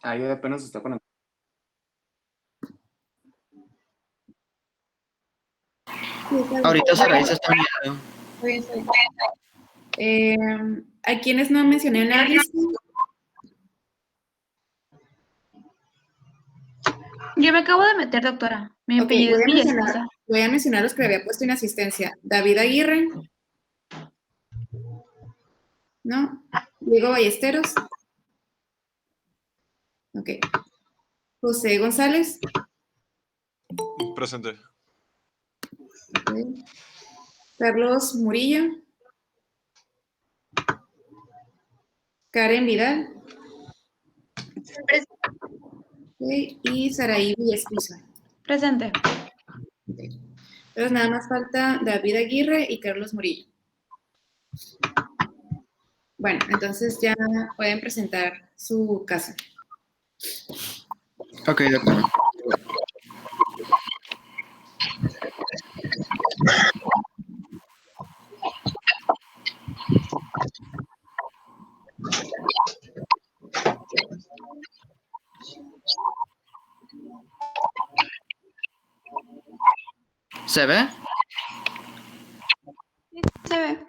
Ahí apenas está conectado. Ahorita Saraí se está uniendo. ¿A quiénes no mencioné en la lista? Yo me acabo de meter, doctora. Mi Ok, apellido es Villesposa. voy a mencionar los que le había puesto en asistencia. David Aguirre. ¿No? Diego Ballesteros. Ok. José González. Presente. Okay. Carlos Murillo. Karen Vidal. Okay. Y Saraí Villesposa. Presente. Okay. Entonces nada más falta David Aguirre y Carlos Murillo. Bueno, entonces ya pueden presentar su caso. Ok, doctora. ¿Se ve? Se ve.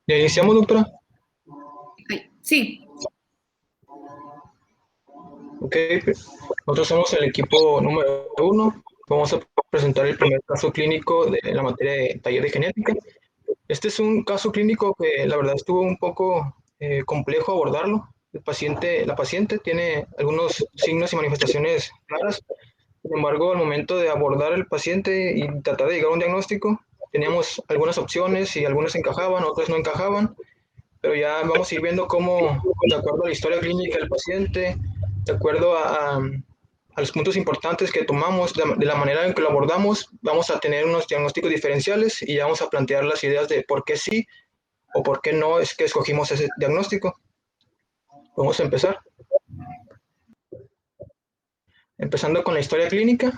¿Ya iniciamos, doctora? Ay, sí. Ok, nosotros somos el equipo número 1. Vamos a presentar el primer caso clínico de la materia de taller de genética. Este es un caso clínico que la verdad estuvo un poco complejo abordarlo. La paciente tiene algunos signos y manifestaciones claras. Sin embargo, al momento de abordar al paciente y tratar de llegar a un diagnóstico, teníamos algunas opciones y algunas encajaban, otras no encajaban, pero ya vamos a ir viendo cómo, de acuerdo a la historia clínica del paciente, de acuerdo a los puntos importantes que tomamos, de la manera en que lo abordamos, vamos a tener unos diagnósticos diferenciales y ya vamos a plantear las ideas de por qué sí o por qué no es que escogimos ese diagnóstico. Vamos a empezar. Empezando con la historia clínica.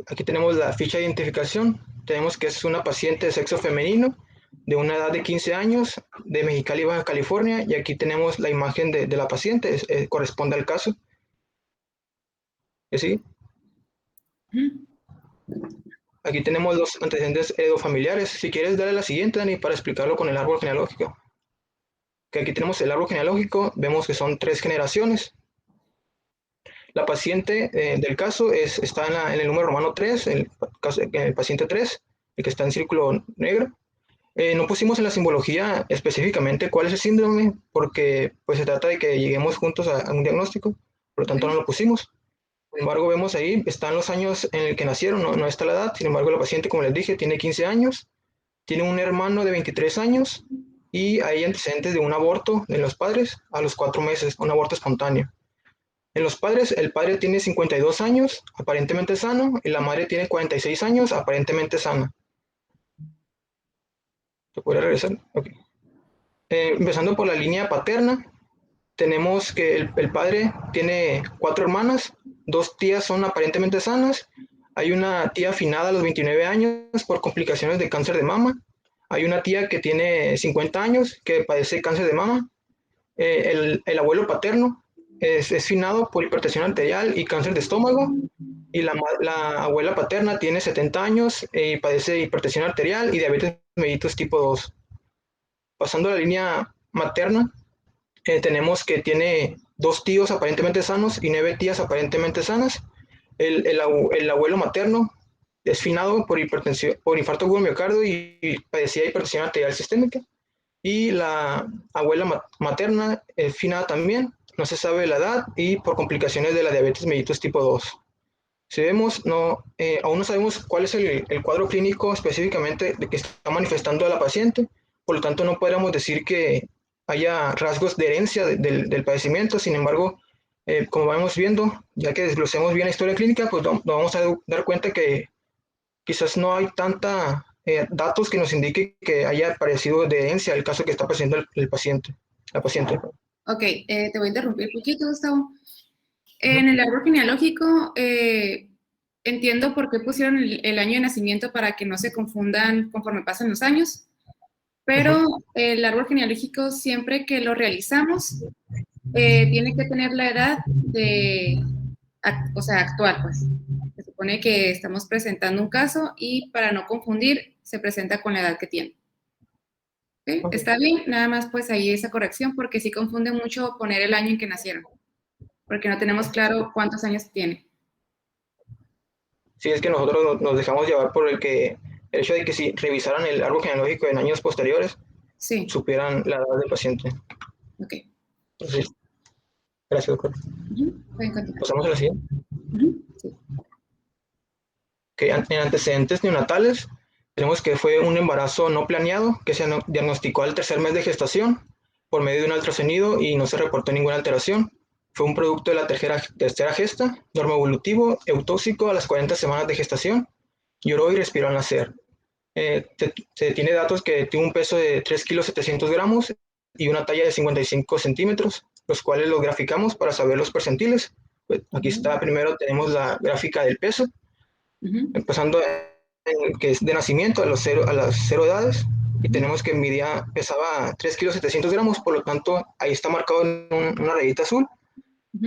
Aquí tenemos la ficha de identificación. Tenemos que es una paciente de sexo femenino, de una edad de 15 años, de Mexicali, Baja California, y aquí tenemos la imagen de la paciente, corresponde al caso. ¿Sí? Aquí tenemos los antecedentes heredofamiliares. Si quieres, darle la siguiente, Dani, para explicarlo con el árbol genealógico. Que aquí tenemos el árbol genealógico, vemos que son 3 generaciones. La paciente del caso está en el número romano 3, en el paciente 3, el que está en círculo negro. No pusimos en la simbología específicamente cuál es el síndrome, porque pues se trata de que lleguemos juntos a un diagnóstico, por lo tanto no lo pusimos. Sin embargo, vemos ahí, están los años en el que nacieron, no está la edad. Sin embargo, la paciente, como les dije, tiene 15 años, tiene un hermano de 23 años y hay antecedentes de un aborto de los padres a los 4 meses, un aborto espontáneo. En los padres, el padre tiene 52 años, aparentemente sano, y la madre tiene 46 años, aparentemente sana. ¿Se puede regresar? Ok. Empezando por la línea paterna, tenemos que el padre tiene 4 hermanas, 2 tías son aparentemente sanas, hay una tía afinada a los 29 años por complicaciones de cáncer de mama, hay una tía que tiene 50 años que padece cáncer de mama, el abuelo paterno es finado por hipertensión arterial y cáncer de estómago, y la abuela paterna tiene 70 años y padece hipertensión arterial y diabetes mellitus tipo 2. Pasando a la línea materna, tenemos que tiene 2 tíos aparentemente sanos y 9 tías aparentemente sanas. El abuelo materno es finado por infarto agudo miocardio y padecía hipertensión arterial sistémica. Y la abuela materna es finada también, no se sabe la edad y por complicaciones de la diabetes mellitus tipo 2. Si vemos, aún no sabemos cuál es el cuadro clínico específicamente de que está manifestando a la paciente, por lo tanto no podríamos decir que haya rasgos de herencia del padecimiento. Sin embargo, como vamos viendo, ya que desglosemos bien la historia clínica, pues nos vamos a dar cuenta que quizás no hay tanta datos que nos indique que haya aparecido de herencia el caso que está presentando la paciente. Ok, te voy a interrumpir un poquito, Gustavo. En el árbol genealógico entiendo por qué pusieron el año de nacimiento para que no se confundan conforme pasan los años, pero el árbol genealógico, siempre que lo realizamos, tiene que tener la edad o sea, actual, pues. Se supone que estamos presentando un caso y para no confundir, se presenta con la edad que tiene. ¿Okay? Ok. Está bien, nada más pues ahí esa corrección, porque sí confunde mucho poner el año en que nacieron, porque no tenemos claro cuántos años tiene. Sí, es que nosotros nos dejamos llevar por el hecho de que si revisaran el árbol genealógico en años posteriores, Sí, supieran la edad del paciente. ok. Entonces, gracias, doctor. Pueden continuar. Pasamos a la siguiente. Sí. Que en antecedentes neonatales tenemos que fue un embarazo no planeado que se diagnosticó al tercer mes de gestación por medio de un ultrasonido y no se reportó ninguna alteración. Fue un producto de la tercera gesta, normoevolutivo, eutóxico a las 40 semanas de gestación, lloró y respiró al nacer. Se tiene datos que tiene un peso de 3 kilos 700 gramos y una talla de 55 centímetros, los cuales los graficamos para saber los percentiles. Pues aquí está, primero tenemos la gráfica del peso, empezando en que es de nacimiento a las 0 edades, y tenemos que pesaba 3 kilos 700 gramos, por lo tanto ahí está marcado en una rayita azul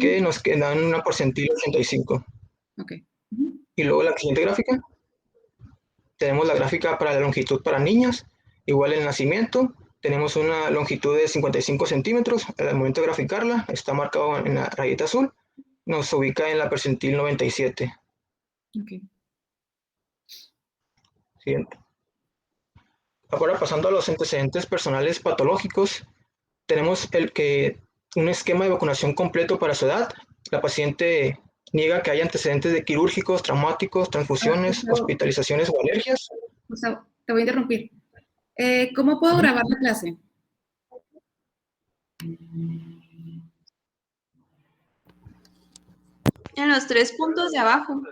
que nos dan una porcentil 85. Ok. Y luego la siguiente gráfica, tenemos la gráfica para la longitud para niñas, igual el nacimiento, tenemos una longitud de 55 centímetros, al momento de graficarla está marcado en la rayita azul, nos ubica en la percentil 97. Ok. Siguiente. Ahora pasando a los antecedentes personales patológicos, tenemos un esquema de vacunación completo para su edad. La paciente niega que haya antecedentes de quirúrgicos, traumáticos, transfusiones, hospitalizaciones o alergias. Gustavo, te voy a interrumpir. ¿Cómo puedo grabar la clase? En los 3 puntos de abajo.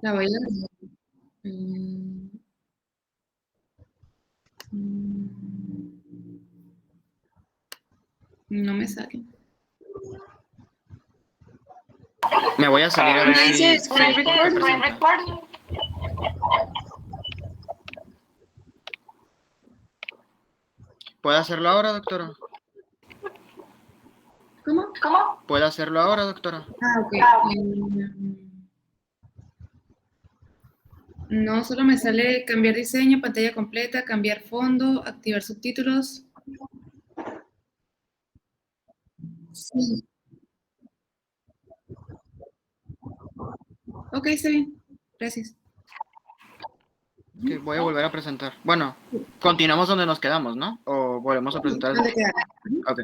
La voy a grabar. No me sale. Me voy a salir a ver si Dice se screen record. presenta. ¿Puede hacerlo ahora, doctora? ¿Cómo? ¿Puede hacerlo ahora, doctora? Ah, ok. No, solo me sale cambiar diseño, pantalla completa, cambiar fondo, activar subtítulos. Sí. Ok, está bien. Gracias. Okay, voy a volver a presentar. Bueno, continuamos donde nos quedamos, ¿no? ¿O volvemos a presentar? ¿Dónde queda? Ok.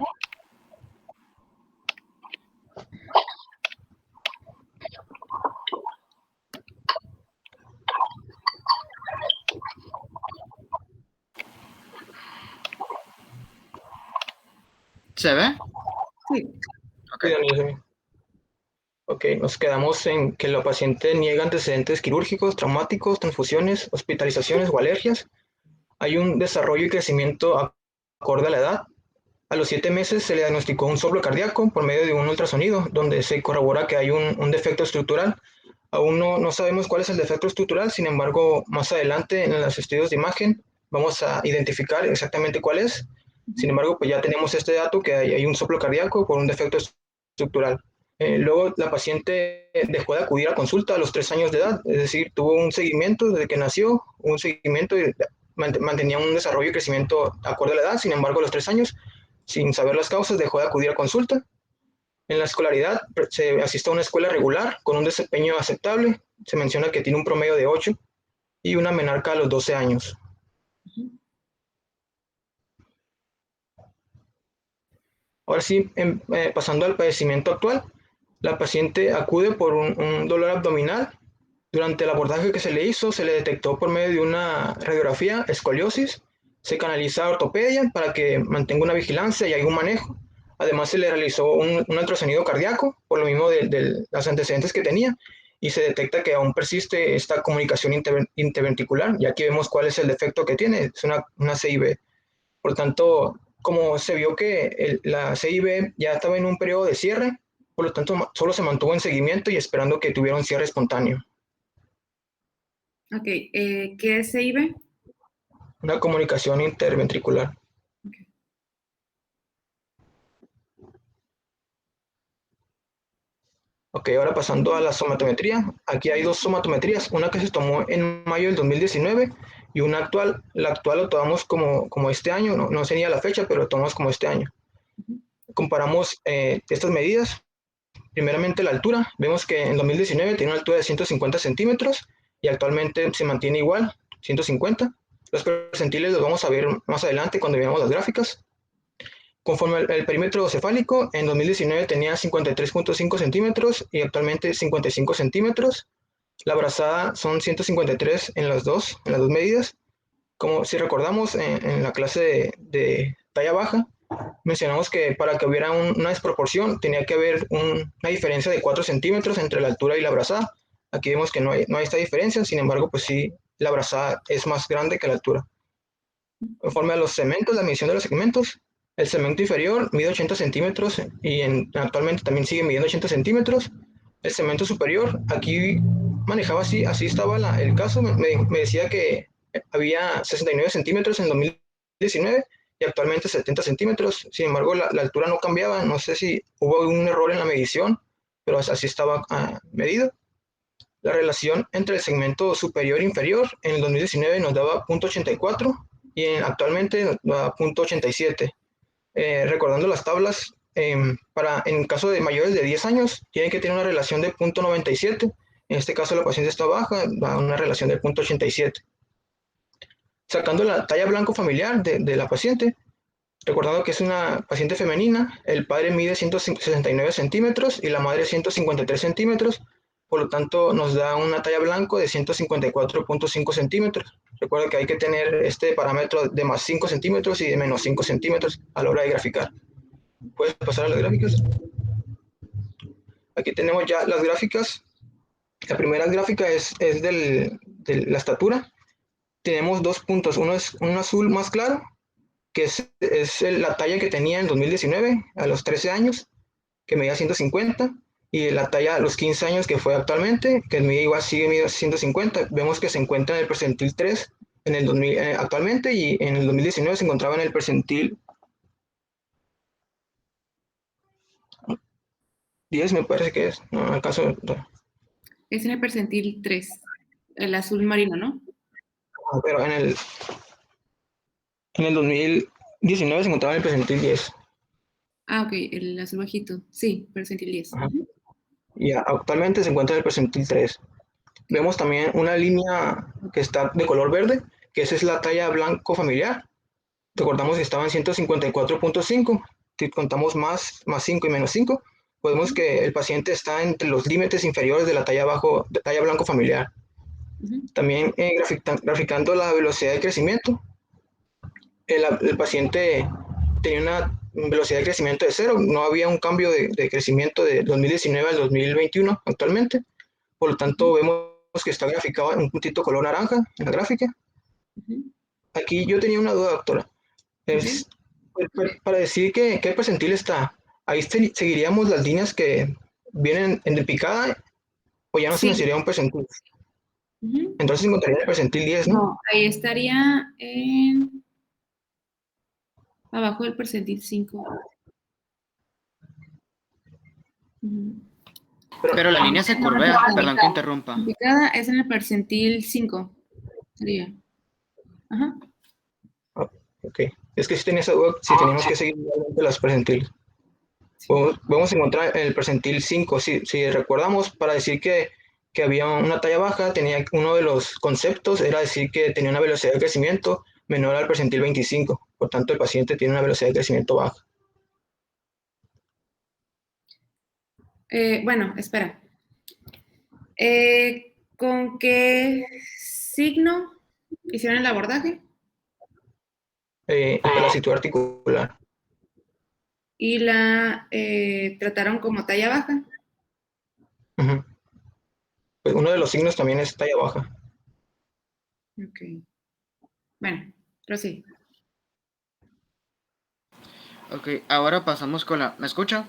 ¿Se ve? Sí. Okay. Ok, nos quedamos en que la paciente niega antecedentes quirúrgicos, traumáticos, transfusiones, hospitalizaciones o alergias. Hay un desarrollo y crecimiento acorde a la edad. A los 7 meses se le diagnosticó un soplo cardíaco por medio de un ultrasonido, donde se corrobora que hay un defecto estructural. Aún no sabemos cuál es el defecto estructural, sin embargo, más adelante en los estudios de imagen vamos a identificar exactamente cuál es. Sin embargo, pues ya tenemos este dato que hay un soplo cardíaco por un defecto estructural. Luego la paciente dejó de acudir a consulta a los 3 años de edad, es decir, tuvo un seguimiento desde que nació, un seguimiento y mantenía un desarrollo y crecimiento acorde a la edad, sin embargo, a los 3 años, sin saber las causas, dejó de acudir a consulta. En la escolaridad se asiste a una escuela regular con un desempeño aceptable, se menciona que tiene un promedio de 8 y una menarca a los 12 años. Ahora sí, pasando al padecimiento actual, la paciente acude por un dolor abdominal. Durante el abordaje que se le hizo, se le detectó por medio de una radiografía escoliosis, se canaliza a ortopedia para que mantenga una vigilancia y algún manejo. Además, se le realizó un ultrasonido cardíaco, por lo mismo de los antecedentes que tenía, y se detecta que aún persiste esta comunicación interventricular, y aquí vemos cuál es el defecto que tiene, es una CIB. Por tanto, como se vio que la CIB ya estaba en un periodo de cierre, Por lo tanto, solo se mantuvo en seguimiento y esperando que tuviera un cierre espontáneo. Ok, ¿qué es CIB? Una comunicación interventricular. Okay. Ok, ahora pasando a la somatometría. Aquí hay dos somatometrías, una que se tomó en mayo del 2019 y una actual. La actual lo tomamos como este año, no sería la fecha, pero lo tomamos como este año. Comparamos estas medidas. Primeramente la altura. Vemos que en 2019 tenía una altura de 150 centímetros y actualmente se mantiene igual, 150. Los percentiles los vamos a ver más adelante cuando veamos las gráficas. Conforme el perímetro cefálico, en 2019 tenía 53.5 centímetros y actualmente 55 centímetros. La brazada son 153 en las dos medidas. Como si recordamos en la clase de talla baja, mencionamos que para que hubiera una desproporción tenía que haber una diferencia de 4 centímetros entre la altura y la brazada. Aquí vemos que no hay esta diferencia, sin embargo, pues sí, la brazada es más grande que la altura. Conforme a los segmentos, la medición de los segmentos, el segmento inferior mide 80 centímetros y actualmente también sigue midiendo 80 centímetros. El segmento superior, aquí manejaba así estaba el caso, me decía que había 69 centímetros en 2019 y actualmente 70 centímetros. Sin embargo, la altura no cambiaba, no sé si hubo un error en la medición, pero así estaba medido. La relación entre el segmento superior e inferior en el 2019 nos daba 0.84 y actualmente nos da 0.87. Recordando las tablas, en caso de mayores de 10 años, tienen que tener una relación de 0.97. En este caso, la paciente está baja, da una relación de 0.87. Sacando la talla blanco familiar de la paciente, recordando que es una paciente femenina, el padre mide 169 centímetros y la madre 153 centímetros, por lo tanto nos da una talla blanco de 154.5 centímetros. Recuerda que hay que tener este parámetro de más 5 centímetros y de menos 5 centímetros a la hora de graficar. ¿Puedes pasar a las gráficas? Aquí tenemos ya las gráficas. La primera gráfica es de la estatura. Tenemos dos puntos, uno es un azul más claro, que es la talla que tenía en 2019, a los 13 años, que medía 150, y la talla a los 15 años, que fue actualmente, que mide igual, sigue midiendo 150. Vemos que se encuentra en el percentil 3 en el 2000, actualmente, y en el 2019 se encontraba en el percentil 10, me parece que es, no alcanzo. Es en el percentil 3, el azul marino, ¿no? Pero en el 2019 se encontraba en el percentil 10. Ah, ok, el azul bajito. Sí, percentil 10. Ajá. Y actualmente se encuentra en el percentil 3. Vemos también una línea que está de color verde, que esa es la talla blanco familiar. Recordamos que estaba en 154.5. Si contamos más 5 y menos 5, podemos que el paciente está entre los límites inferiores de la talla blanco familiar. También graficando la velocidad de crecimiento, el paciente tenía una velocidad de crecimiento de 0, no había un cambio de crecimiento de 2019 al 2021 actualmente, por lo tanto vemos que está graficado en un puntito color naranja en la gráfica. Aquí yo tenía una duda, doctora. Es, para decir qué percentil está, ahí seguiríamos las líneas que vienen en picada o ya no se Sí. necesitaría un percentil. Uh-huh. Entonces encontraría el percentil 10, ¿no? No, ahí estaría abajo del percentil 5. Pero la línea se curvea, perdón que interrumpa. Picada es en el percentil 5. Sería. Ajá. Ok. Es que si tenía esa duda, si teníamos que seguir las percentiles. Vamos a encontrar en el percentil 5. Si recordamos, para decir que había una talla baja, tenía uno de los conceptos era decir que tenía una velocidad de crecimiento menor al percentil 25. Por tanto, el paciente tiene una velocidad de crecimiento baja. Bueno, espera. ¿Con qué signo hicieron el abordaje? La situación articular. Y la trataron como talla baja. Uh-huh. Pues uno de los signos también es talla baja. Ok. Bueno, prosigue. Ok, ahora pasamos con la... ¿Me escucha?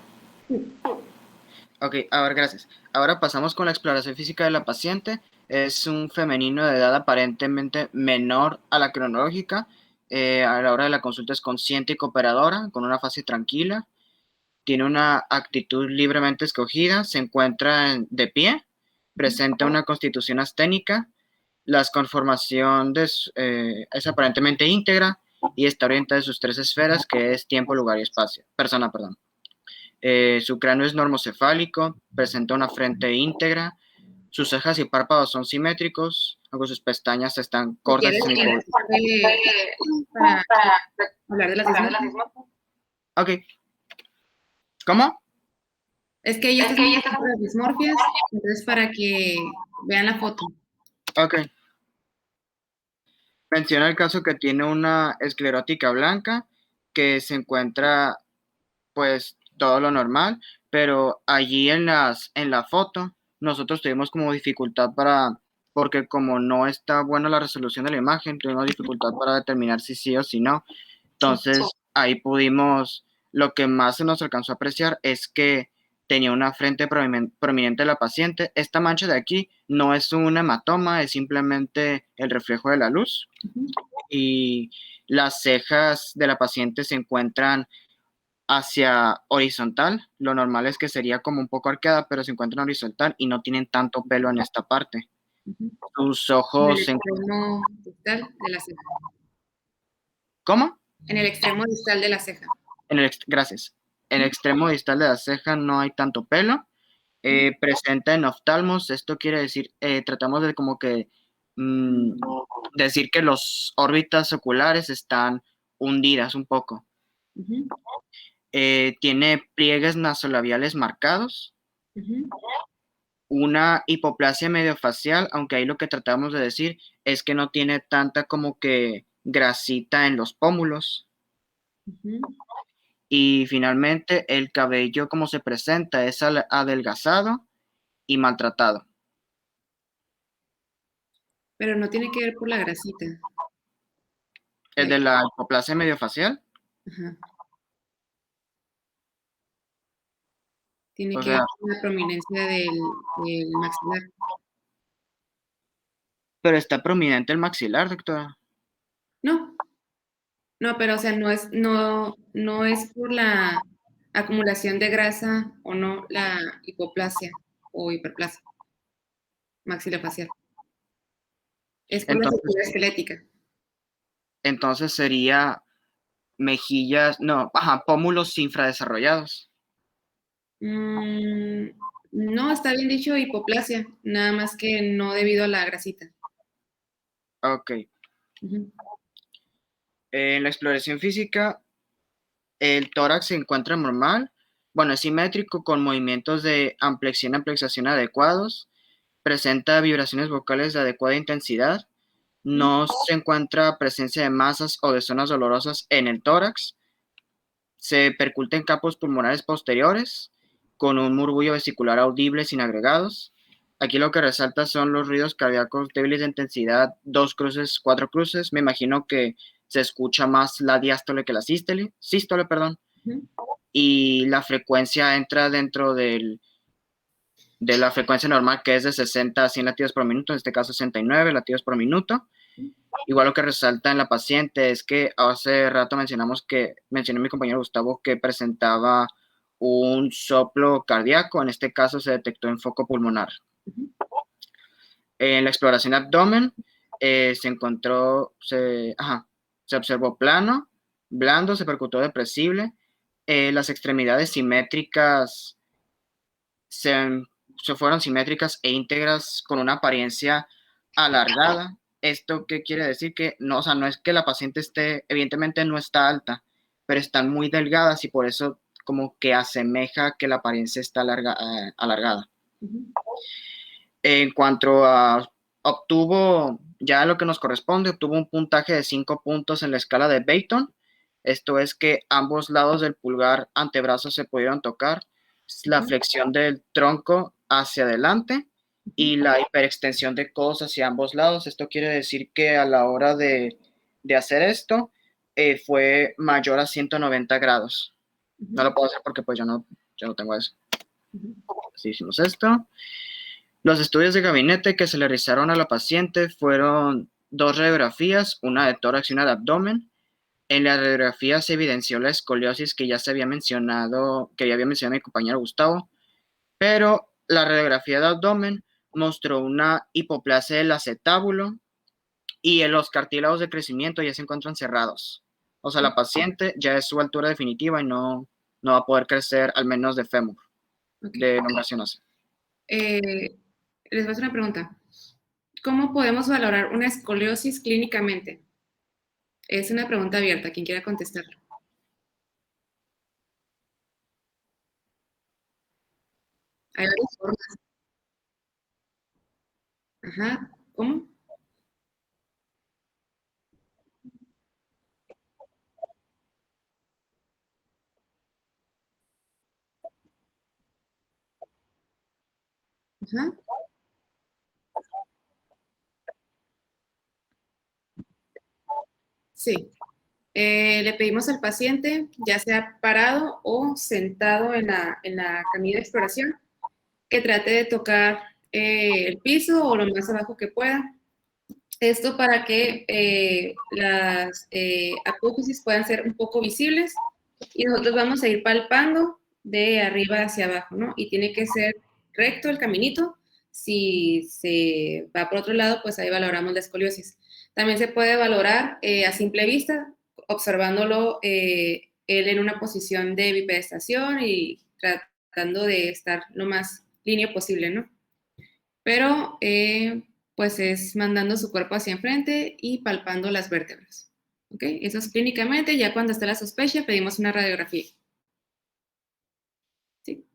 Ok, ahora gracias. Ahora pasamos con la exploración física de la paciente. Es un femenino de edad aparentemente menor a la cronológica. A la hora de la consulta es consciente y cooperadora, con una fase tranquila. Tiene una actitud libremente escogida, se encuentra de pie, presenta una constitución asténica, la conformación es aparentemente íntegra y está orientada en sus tres esferas, que es tiempo, lugar y espacio. Persona, perdón. Su cráneo es normocefálico, presenta una frente íntegra, sus cejas y párpados son simétricos, aunque sus pestañas están Si cortas y quieres, para hablar de las dismorfias. Ok. ¿Cómo? Es que ella está haciendo las dismorfias, entonces para que vean la foto. Ok. Menciona el caso que tiene una esclerótica blanca que se encuentra pues todo lo normal, pero allí en la foto nosotros tuvimos como dificultad porque como no está buena la resolución de la imagen, tuvimos dificultad para determinar si sí o si no. Entonces ahí lo que más se nos alcanzó a apreciar es que tenía una frente prominente de la paciente. Esta mancha de aquí no es un hematoma, es simplemente el reflejo de la luz. Y las cejas de la paciente se encuentran hacia horizontal. Lo normal es que sería como un poco arqueada, pero se encuentran horizontal y no tienen tanto pelo en esta parte. Sus En ojos el se... extremo distal de la ceja. ¿Cómo? En el extremo distal de la ceja. Gracias. En el extremo distal de la ceja no hay tanto pelo. Presenta en oftalmos, esto quiere decir, tratamos de como que decir que las órbitas oculares están hundidas un poco. Tiene pliegues nasolabiales marcados, una hipoplasia mediofacial, aunque ahí lo que tratamos de decir es que no tiene tanta como que grasita en los pómulos. Y finalmente el cabello como se presenta es adelgazado y maltratado. Pero no tiene que ver por la grasita. El de la hipoplasia mediofacial. Ajá. Tiene O que ver sea, con la prominencia del maxilar. pero está prominente el maxilar, doctora. No, pero o sea, no es por la acumulación de grasa o no la hipoplasia o hiperplasia maxilofacial. Es por la Entonces, estructura esquelética. entonces sería mejillas, no, pómulos infradesarrollados. No, está bien dicho hipoplasia, nada más que no debido a la grasita. Ok. En la exploración física, el tórax se encuentra normal. Bueno, es simétrico con movimientos de ampliación y ampliación adecuados. Presenta vibraciones vocales de adecuada intensidad. No se encuentra presencia de masas o de zonas dolorosas en el tórax. Se percute en campos pulmonares posteriores con un murmullo vesicular audible sin agregados. Aquí lo que resalta son los ruidos cardíacos débiles de intensidad, 2 cruces, 4 cruces. Me imagino que se escucha más la diástole que la sístole, perdón. Y la frecuencia entra dentro de la frecuencia normal, que es de 60 a 100 latidos por minuto, en este caso 69 latidos por minuto. Igual lo que resalta en la paciente es que hace rato mencioné a mi compañero Gustavo que presentaba un soplo cardíaco, en este caso se detectó en foco pulmonar. En la exploración abdomen se observó plano, blando, se percutó depresible, las extremidades simétricas se fueron simétricas e íntegras con una apariencia alargada. ¿Esto qué quiere decir? Que no, o sea, no es que la paciente evidentemente no está alta, pero están muy delgadas y por eso como que asemeja que la apariencia está alargada. En cuanto a obtuvo ya lo que nos corresponde, obtuvo un puntaje de 5 puntos en la escala de Baton. Esto es que ambos lados del pulgar antebrazo se pudieron tocar, la flexión del tronco hacia adelante y la hiperextensión de codos hacia ambos lados. Esto quiere decir que a la hora de hacer esto fue mayor a 190 grados. No lo puedo hacer porque pues yo no tengo eso. si hicimos esto. Los estudios de gabinete que se le realizaron a la paciente fueron 2 radiografías, una de tórax y una de abdomen. En la radiografía se evidenció la escoliosis que ya había mencionado mi compañero Gustavo, pero la radiografía de abdomen mostró una hipoplasia del acetábulo y en los cartílagos de crecimiento ya se encuentran cerrados. O sea, la paciente ya es su altura definitiva y no va a poder crecer al menos de fémur, de elongación ósea. Les voy a hacer una pregunta. ¿Cómo podemos valorar una escoliosis clínicamente? Es una pregunta abierta, quien quiera contestarlo. Hay varias formas. Ajá, ¿cómo? Ajá. Sí. Le pedimos al paciente, ya sea parado o sentado en la camilla de exploración, que trate de tocar el piso o lo más abajo que pueda. Esto para que las apófisis puedan ser un poco visibles y nosotros vamos a ir palpando de arriba hacia abajo, ¿no? Y tiene que ser recto el caminito. Si se va por otro lado, pues ahí valoramos la escoliosis. También se puede valorar a simple vista, observándolo él en una posición de bipedestación y tratando de estar lo más línea posible, ¿no? Pero pues es mandando su cuerpo hacia enfrente y palpando las vértebras. ¿Ok? Eso es clínicamente, ya cuando está la sospecha pedimos una radiografía. ¿Sí?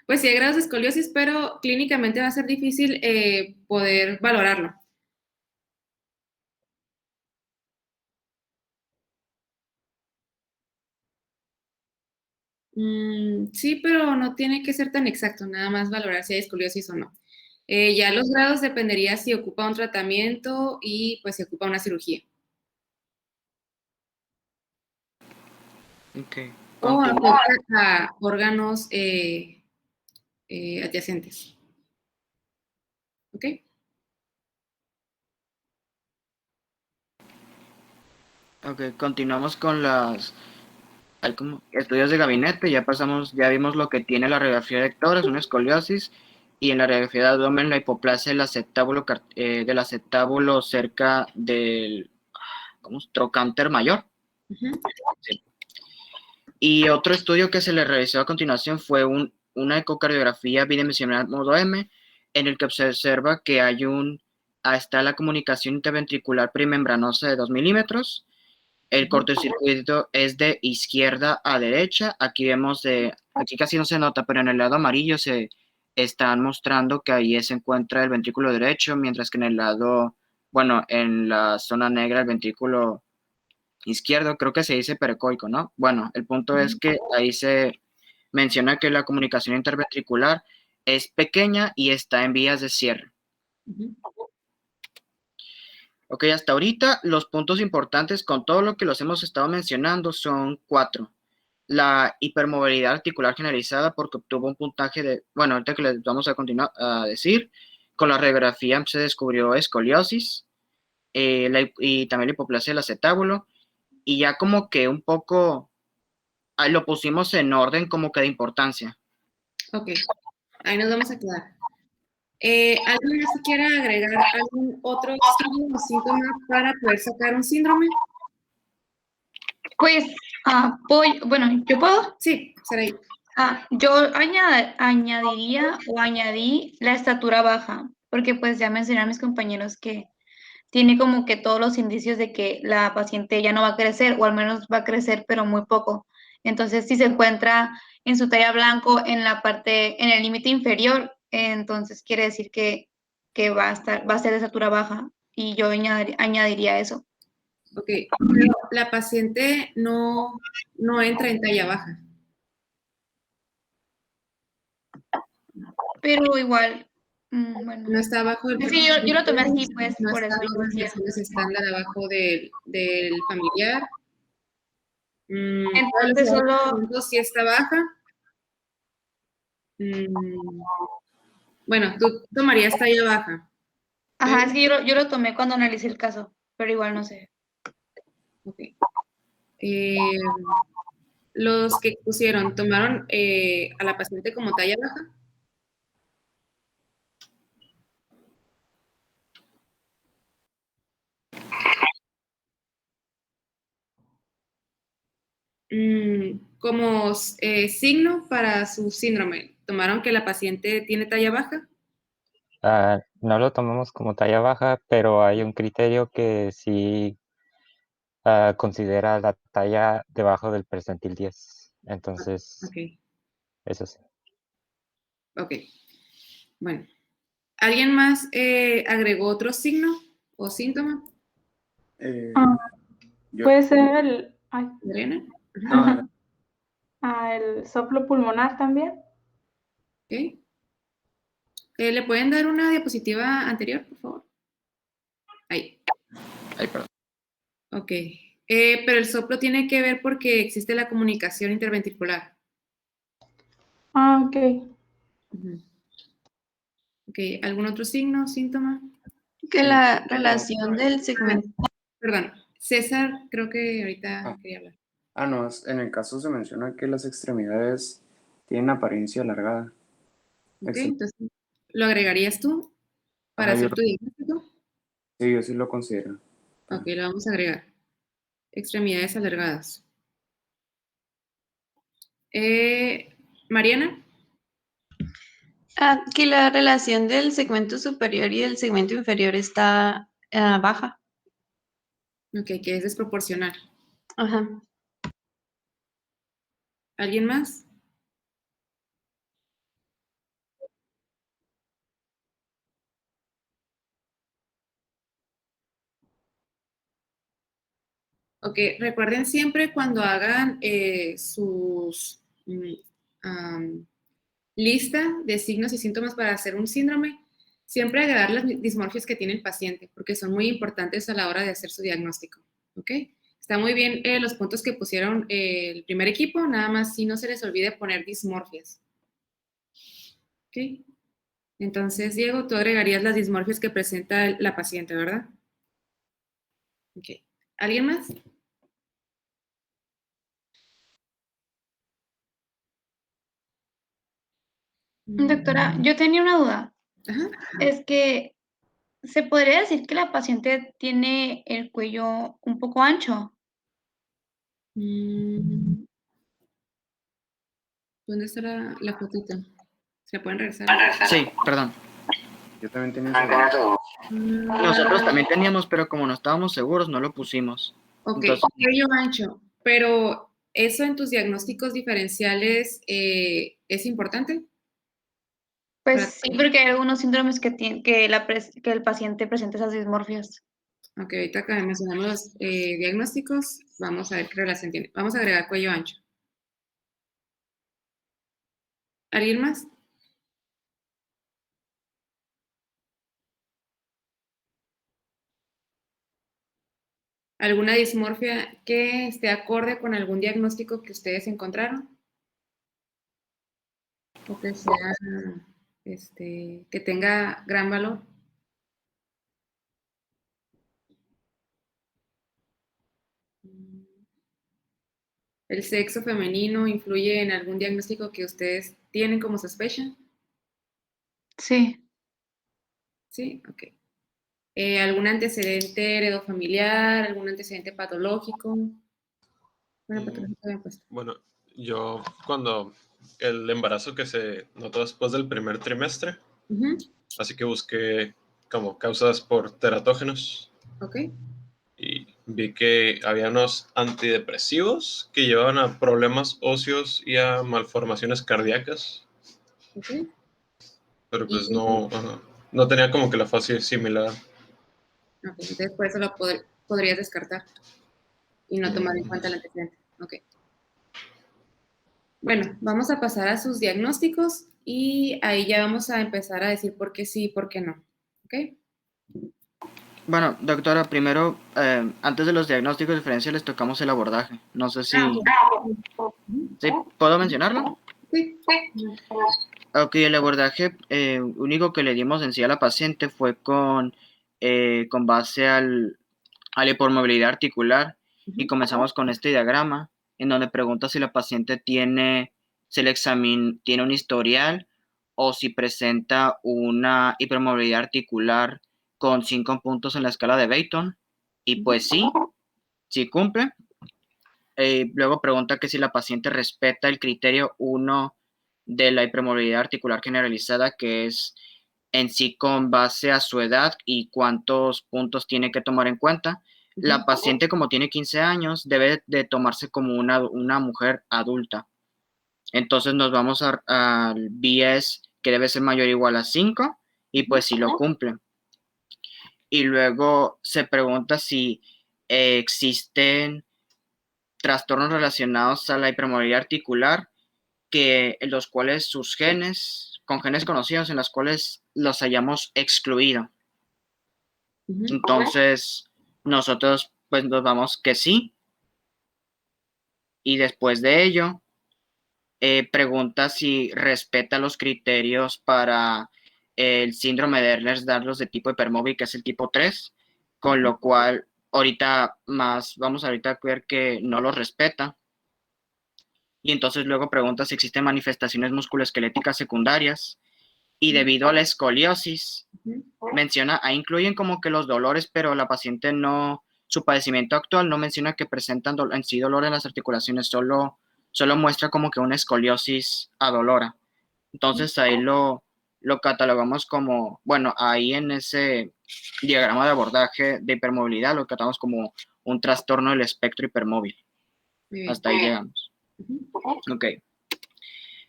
Pues sí hay grados de escoliosis, pero clínicamente va a ser difícil poder valorarlo. Sí, pero no tiene que ser tan exacto, nada más valorar si hay escoliosis o no. Ya los grados dependería si ocupa un tratamiento y pues si ocupa una cirugía. Okay. O afecta a órganos adyacentes. ¿Ok? Ok, continuamos con hay como estudios de gabinete, ya vimos lo que tiene la radiografía de tórax, una escoliosis, y en la radiografía de abdomen la hipoplasia del acetábulo cerca del trocánter mayor. Sí. Y otro estudio que se le realizó a continuación fue una ecocardiografía bidimensional modo M, en el que se observa que está la comunicación interventricular primembranosa de 2 milímetros. El cortocircuito es de izquierda a derecha. Aquí aquí casi no se nota, pero en el lado amarillo se están mostrando que ahí se encuentra el ventrículo derecho, mientras que en la zona negra el ventrículo izquierdo, creo que se dice pericoico, ¿no? Bueno, el punto es que ahí se menciona que la comunicación interventricular es pequeña y está en vías de cierre. Ok, hasta ahorita los puntos importantes con todo lo que los hemos estado mencionando son 4. La hipermovilidad articular generalizada porque obtuvo un puntaje ahorita que les vamos a continuar a decir, con la radiografía se descubrió escoliosis y también la hipoplasia del acetábulo, y ya como que un poco lo pusimos en orden como que de importancia. Ok, ahí nos vamos a quedar. ¿Alguien más quiere agregar algún otro signo o síntoma para poder sacar un síndrome? Pues, ¿yo puedo? Sí, Saraí. Yo añadiría o añadí la estatura baja, porque pues ya mencioné a mis compañeros que tiene como que todos los indicios de que la paciente ya no va a crecer, o al menos va a crecer, pero muy poco. Entonces, si se encuentra en su talla blanco en en el límite inferior, entonces quiere decir que va a ser de estatura baja, y yo añadiría eso. Ok, pero la paciente no entra en talla baja. Pero igual, Bueno. No está abajo del... Es que yo lo tomé así, pues, no por está eso yo los decía. relaciones estándar abajo del familiar. Entonces Todos los solo... puntos sí está baja. Bueno, tú tomarías talla baja. Ajá, es que yo lo tomé cuando analicé el caso, pero igual no sé. Ok. Los que pusieron, ¿tomaron a la paciente como talla baja? Como signo para su síndrome, ¿tomaron que la paciente tiene talla baja? No lo tomamos como talla baja, pero hay un criterio que sí considera la talla debajo del percentil 10. Entonces, Ok, eso sí. ok. Bueno, ¿alguien más agregó otro signo o síntoma? Puede ser el, ay, Adriana. el soplo pulmonar también. Ok. ¿Le pueden dar una diapositiva anterior, por favor? Ahí. Ay, perdón. Ok. Pero el soplo tiene que ver porque existe la comunicación interventricular. Ok. Ujú. Ok, ¿algún otro signo, síntoma? Que la relación del segmento. Perdón, César, creo que ahorita quería hablar. No, en el caso se menciona que las extremidades tienen apariencia alargada. Ok, Excelente. entonces, ¿lo agregarías tú para Ajá, hacer tu diagnóstico? sí, yo sí lo considero. Ok, lo vamos a agregar. Extremidades alargadas. Mariana. Que la relación del segmento superior y del segmento inferior está baja. Ok, que es desproporcional. Ajá. ¿Alguien más? Ok, recuerden siempre cuando hagan sus lista de signos y síntomas para hacer un síndrome, siempre agregar las dismorfias que tiene el paciente, porque son muy importantes a la hora de hacer su diagnóstico. ¿Ok? Está muy bien los puntos que pusieron el primer equipo, nada más si no se les olvide poner dismorfias. ¿Ok? Entonces, Diego, tú agregarías las dismorfias que presenta la paciente, ¿verdad? Ok. ¿Alguien más? Doctora, yo tenía una duda. Ajá. Es que, ¿se podría decir que la paciente tiene el cuello un poco ancho? ¿Dónde está la fotito? ¿Se la pueden regresar? Sí, perdón. Yo también tenía esa duda. Nosotros también teníamos, pero como no estábamos seguros, no lo pusimos. Ok, Entonces, cuello ancho, pero ¿eso en tus diagnósticos diferenciales es importante? Pues sí, porque hay algunos síndromes que que el paciente presenta esas dismorfias. Ok, ahorita que mencionamos los diagnósticos, vamos a ver qué relación tiene. Vamos a agregar cuello ancho. ¿Alguien más? ¿Alguna dismorfia que esté acorde con algún diagnóstico que ustedes encontraron? O que sea, que tenga gran valor. ¿El sexo femenino influye en algún diagnóstico que ustedes tienen como sospecha? Sí. Sí, ok. ¿Algún antecedente heredofamiliar, algún antecedente patológico? Bueno, patológico había puesto. Bueno, yo cuando el embarazo que se notó después del primer trimestre, así que busqué como causas por teratógenos. Ok. Y vi que había unos antidepresivos que llevaban a problemas óseos y a malformaciones cardíacas. Ok. Pero pues no tenía como que la fase similar. Ok, entonces por eso lo podrías descartar y no tomar en cuenta el antecedente. Ok. Bueno, vamos a pasar a sus diagnósticos y ahí ya vamos a empezar a decir por qué sí y por qué no. ¿Ok? Bueno, doctora, primero, antes de los diagnósticos diferenciales tocamos el abordaje. No sé si... ¿Sí? ¿Puedo mencionarlo? Sí. Ok, el abordaje único que le dimos en sí a la paciente fue con base a la hipermovilidad articular y comenzamos con este diagrama en donde pregunta si la paciente tiene un historial o si presenta una hipermovilidad articular con 5 puntos en la escala de Baton y pues sí cumple. Luego pregunta que si la paciente respeta el criterio 1 de la hipermovilidad articular generalizada, que es en sí con base a su edad y cuántos puntos tiene que tomar en cuenta. La paciente, como tiene 15 años, debe de tomarse como una mujer adulta. Entonces nos vamos al BS, que debe ser mayor o igual a 5, y pues si lo cumple. Y luego se pregunta si existen trastornos relacionados a la hipermovilidad articular, los cuales sus genes, con genes conocidos, en los cuales los hayamos excluido. Entonces, nosotros pues nos vamos que sí. Y después de ello, pregunta si respeta los criterios para el síndrome de Ehlers-Danlos de tipo hipermóvil, que es el tipo 3, con lo cual vamos ahorita a ver que no lo respeta. Y entonces luego pregunta si existen manifestaciones musculoesqueléticas secundarias. Y debido a la escoliosis, ahí incluyen como que los dolores, pero la paciente su padecimiento actual no menciona que presentan en sí dolor en las articulaciones, solo muestra como que una escoliosis adolora. Entonces ahí lo catalogamos como, bueno, ahí en ese diagrama de abordaje de hipermovilidad lo catalogamos como un trastorno del espectro hipermóvil. Hasta ahí llegamos. Ok.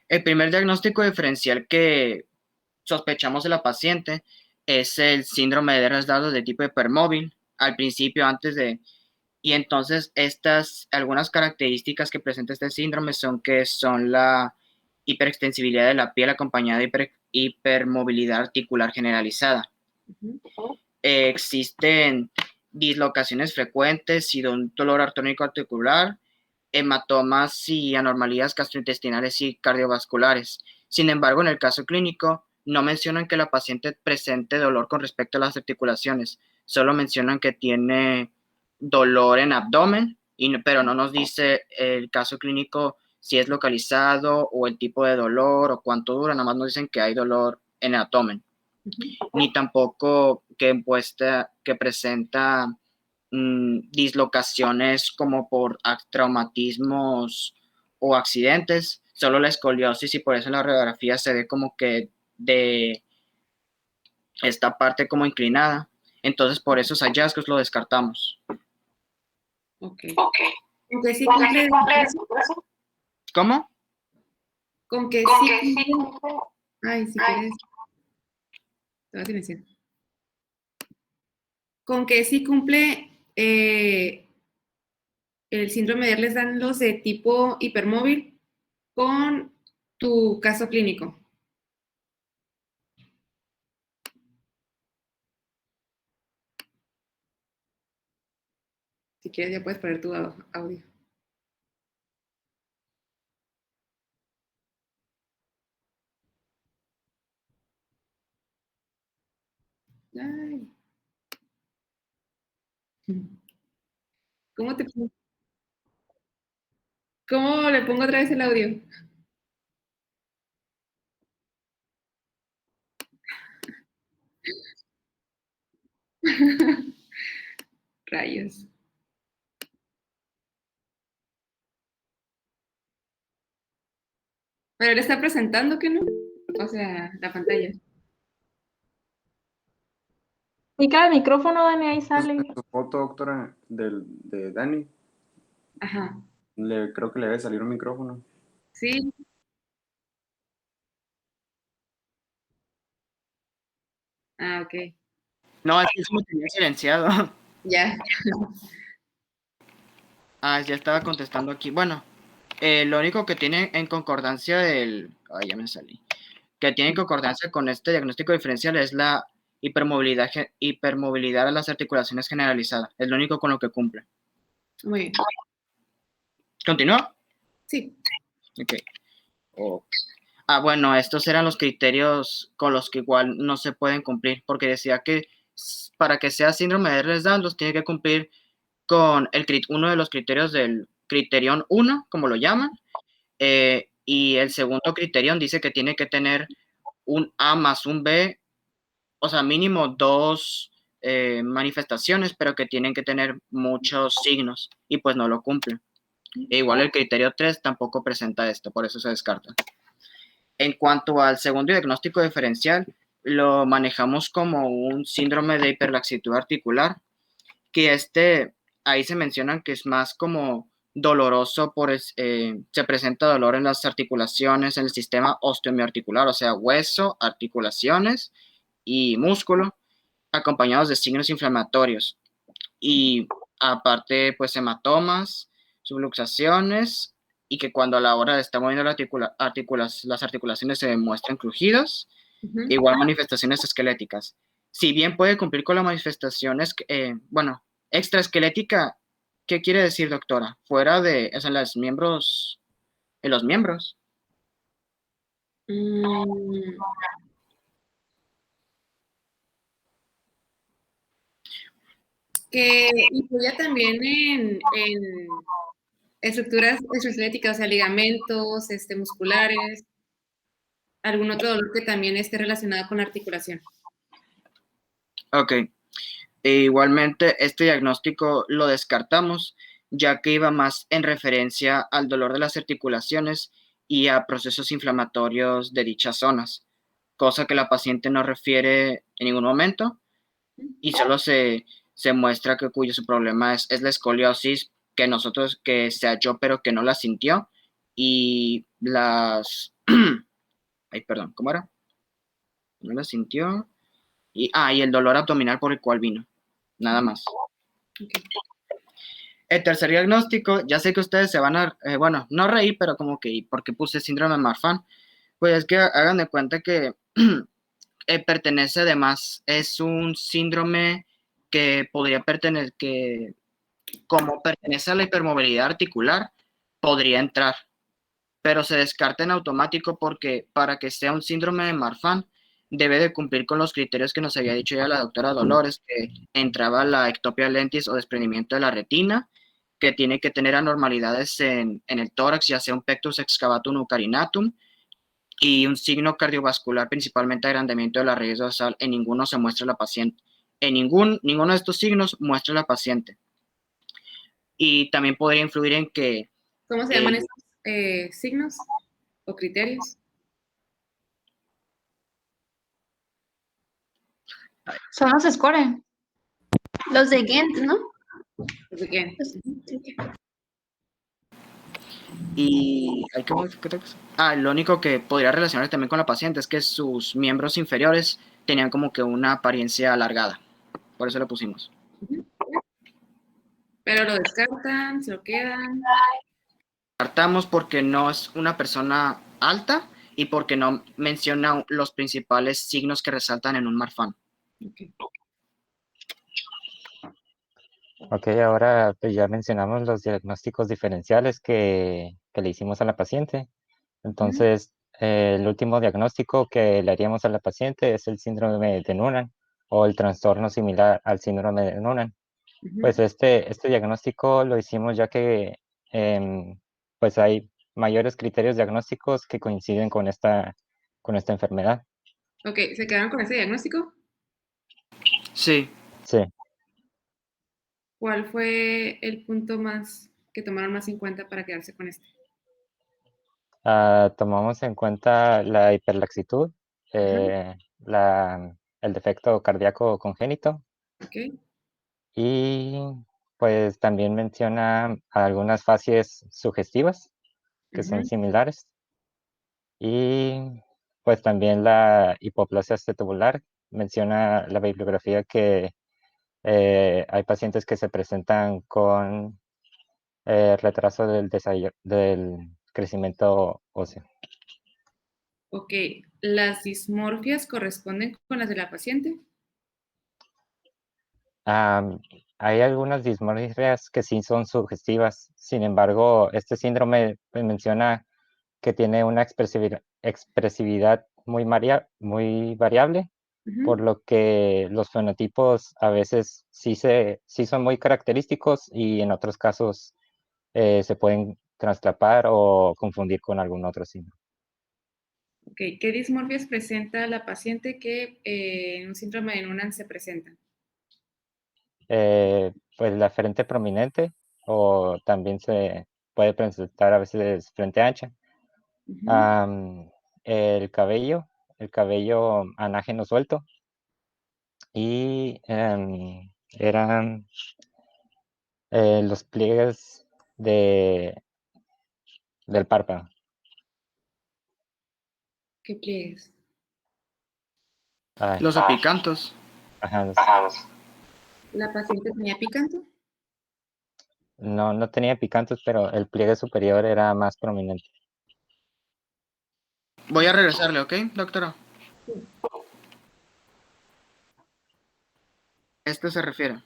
El primer diagnóstico diferencial que sospechamos de la paciente es el síndrome de Ehlers-Danlos de tipo hipermóvil. Al principio, y entonces algunas características que presenta este síndrome son la hiperextensibilidad de la piel acompañada de hipermovilidad articular generalizada. Existen dislocaciones frecuentes y un dolor artrónico articular, hematomas y anormalidades gastrointestinales y cardiovasculares. Sin embargo, en el caso clínico, no mencionan que la paciente presente dolor con respecto a las articulaciones, solo mencionan que tiene dolor en abdomen, pero no nos dice el caso clínico si es localizado o el tipo de dolor o cuánto dura, nada más nos dicen que hay dolor en el abdomen. Ni tampoco que presenta dislocaciones como por traumatismos o accidentes, solo la escoliosis, y por eso en la radiografía se ve como que de esta parte como inclinada. Entonces, por esos hallazgos lo descartamos. Ok. ¿Con que sí cumple? ¿Cómo? Con que sí cumple. Ay, si quieres. Te voy a silenciar. Con que sí cumple el síndrome de Ehlers-Danlos de tipo hipermóvil con tu caso clínico. Si quieres, ya puedes poner tu audio. Ay. ¿Cómo le pongo otra vez el audio? Rayos. Pero él está presentando, ¿qué no? O sea, la pantalla. Pica el micrófono, Dani, ahí sale. Su foto, doctora, de Dani. Ajá. Creo que le debe salir un micrófono. Sí. Ah, ok. No, es que eso me tenía silenciado. Ya. Ya estaba contestando aquí. Bueno, lo único que tiene en concordancia ya me salí. que tiene que acordarse con este diagnóstico diferencial es la hipermovilidad de las articulaciones generalizada. Es lo único con lo que cumple. Muy bien. ¿Continúa? Sí. Ok. Bueno, estos eran los criterios con los que igual no se pueden cumplir, porque decía que para que sea síndrome de Ehlers-Danlos los tiene que cumplir con uno de los criterios del criterión 1, como lo llaman, y el segundo criterión dice que tiene que tener un A más un B, o sea, mínimo 2 manifestaciones, pero que tienen que tener muchos signos, y pues no lo cumplen. E igual el criterio 3 tampoco presenta esto, por eso se descarta. En cuanto al segundo diagnóstico diferencial, lo manejamos como un síndrome de hiperlaxitud articular, que ahí se mencionan que es más como doloroso, se presenta dolor en las articulaciones, en el sistema osteomiarticular, o sea, hueso, articulaciones y músculo, acompañados de signos inflamatorios. Y aparte, pues hematomas, subluxaciones, y que cuando a la hora de estar moviendo las articulaciones se muestran crujidos, igual manifestaciones esqueléticas. Si bien puede cumplir con las manifestaciones, extraesquelética, ¿qué quiere decir, doctora? Fuera de, o sea, en los miembros. Que incluya también en estructuras extraesqueléticas, o sea, ligamentos, musculares, algún otro dolor que también esté relacionado con la articulación. Ok. Igualmente, este diagnóstico lo descartamos, ya que iba más en referencia al dolor de las articulaciones y a procesos inflamatorios de dichas zonas, cosa que la paciente no refiere en ningún momento y solo se muestra que su problema es la escoliosis que se halló pero que no la sintió y ay, perdón, ¿cómo era? No la sintió y el dolor abdominal por el cual vino, nada más. Okay. El tercer diagnóstico, ya sé que ustedes se van a, no reír, pero como que, porque puse síndrome de Marfan, pues es que hagan de cuenta que pertenece además, es un síndrome que podría pertenecer, que como pertenece a la hipermovilidad articular, podría entrar, pero se descarta en automático porque para que sea un síndrome de Marfan, debe de cumplir con los criterios que nos había dicho ya la doctora Dolores, que entraba la ectopia lentis o desprendimiento de la retina, que tiene que tener anormalidades en el tórax, ya sea un pectus excavatum o carinatum, y un signo cardiovascular, principalmente agrandamiento de la raíz dorsal. En ninguno se muestra la paciente. En ninguno de estos signos muestra la paciente. Y también podría influir en que... ¿Cómo se llaman estos signos o criterios? Son los score. Los de Ghent, ¿no? Los de Ghent. Y lo único que podría relacionar también con la paciente es que sus miembros inferiores tenían como que una apariencia alargada. Por eso lo pusimos. Pero lo descartan, se lo quedan. Descartamos porque no es una persona alta y porque no menciona los principales signos que resaltan en un Marfan. Ok, ahora pues ya mencionamos los diagnósticos diferenciales que le hicimos a la paciente. Entonces, el último diagnóstico que le haríamos a la paciente es el síndrome de Noonan o el trastorno similar al síndrome de Noonan. Pues este diagnóstico lo hicimos ya que pues hay mayores criterios diagnósticos que coinciden con esta enfermedad. Ok, ¿se quedaron con ese diagnóstico? Sí. Sí. ¿Cuál fue el punto más que tomaron más en cuenta para quedarse con este? Tomamos en cuenta la hiperlaxitud, el defecto cardíaco congénito. Okay. Y pues también menciona algunas facies sugestivas que son similares. Y pues también la hipoplasia acetobular menciona la bibliografía que hay pacientes que se presentan con retraso del crecimiento óseo. Ok, ¿las dismorfias corresponden con las de la paciente? Hay algunas dismorfias que sí son sugestivas. Sin embargo, este síndrome menciona que tiene una expresividad muy variable, por lo que los fenotipos a veces sí son muy característicos y en otros casos se pueden traslapar o confundir con algún otro síndrome. Ok, ¿qué dismorfias presenta la paciente que en un síndrome de Noonan se presenta? Pues la frente prominente o también se puede presentar a veces frente ancha. El cabello anágeno suelto y eran los pliegues del párpado. ¿Qué pliegues? Los apicantos. Ajá, ¿La paciente tenía picanto? no tenía picantos, pero el pliegue superior era más prominente. Voy a regresarle, ¿ok, doctora? ¿Esto se refiere?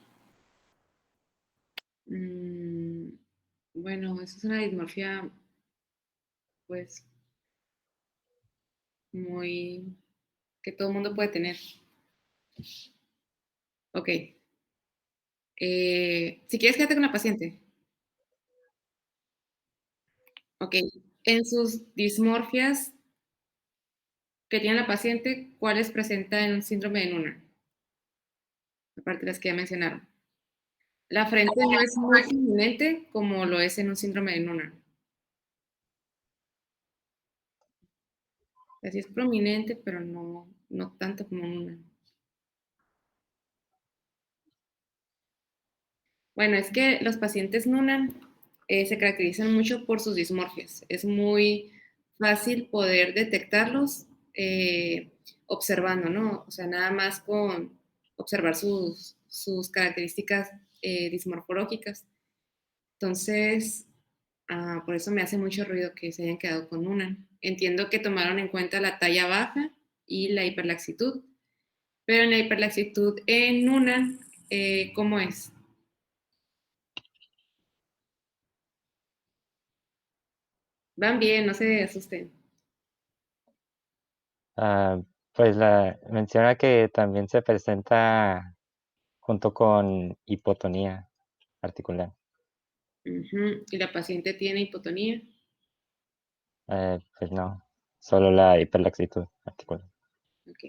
Bueno, eso es una dismorfia, pues, muy... que todo el mundo puede tener. Ok. Si quieres, quédate con la paciente. Ok. En sus dismorfias que tiene la paciente, ¿cuáles presenta en un síndrome de Noonan? Aparte de las que ya mencionaron. La frente no es muy prominente como lo es en un síndrome de Noonan. Así es prominente, pero no tanto como Noonan. Bueno, es que los pacientes Noonan se caracterizan mucho por sus dismorfias. Es muy fácil poder detectarlos observando, ¿no? O sea, nada más con observar sus características dismorfológicas. Entonces, por eso me hace mucho ruido que se hayan quedado con Noonan. Entiendo que tomaron en cuenta la talla baja y la hiperlaxitud, pero en la hiperlaxitud en Noonan, ¿cómo es? Van bien, no se asusten. Pues menciona que también se presenta junto con hipotonía articular. ¿Y la paciente tiene hipotonía? Pues no, solo la hiperlaxitud articular. Ok.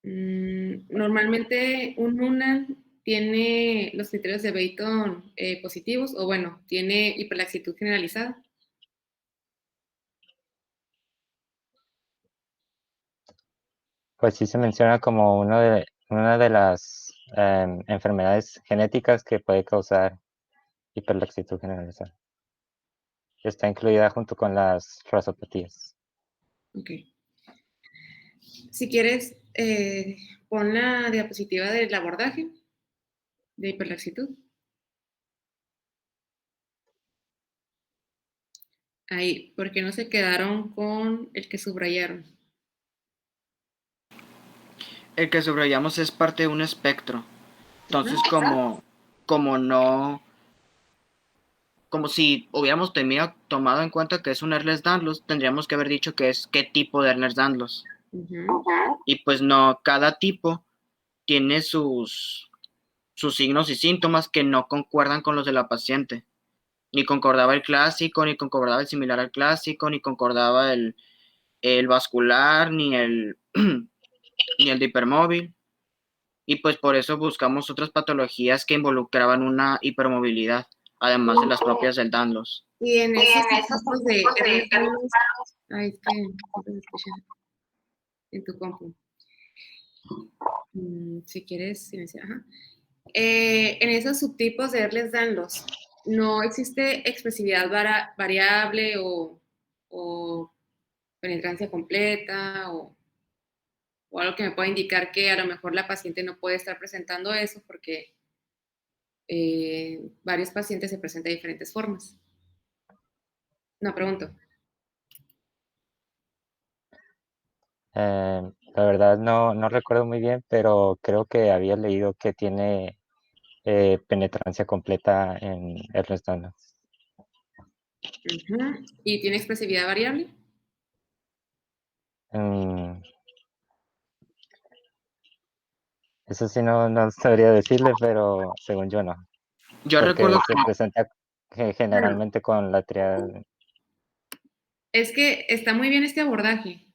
Normalmente un Noonan tiene los criterios de Bayton positivos, o bueno, tiene hiperlaxitud generalizada. Pues sí se menciona como una de las enfermedades genéticas que puede causar hiperlaxitud generalizada. Está incluida junto con las rasopatías. Ok. Si quieres, pon la diapositiva del abordaje de hiperlaxitud. Ahí, porque no se quedaron con el que subrayaron. El que subrayamos es parte de un espectro. Entonces, como si hubiéramos tomado en cuenta que es un Ehlers-Danlos, tendríamos que haber dicho que es qué tipo de Ehlers-Danlos. Y pues no, cada tipo tiene sus signos y síntomas que no concuerdan con los de la paciente. Ni concordaba el clásico, ni concordaba el similar al clásico, ni concordaba el vascular, ni el de hipermóvil. Y pues por eso buscamos otras patologías que involucraban una hipermovilidad, además de las propias del Danlos. Y en esos tipos de Ehlers-Danlos, ay, es que no se escucha en tu compu. Si quieres silenciar, ajá. En esos subtipos de Ehlers-Danlos, ¿no existe expresividad variable o penetrancia completa o algo que me pueda indicar que a lo mejor la paciente no puede estar presentando eso porque varios pacientes se presentan de diferentes formas? No, pregunto. La verdad no recuerdo muy bien, pero creo que había leído que tiene penetrancia completa en Ernest Donald. ¿Y tiene expresividad variable? Eso sí no sabría decirle, pero según yo no. Yo Porque recuerdo se presenta generalmente con la triada. Es que está muy bien este abordaje.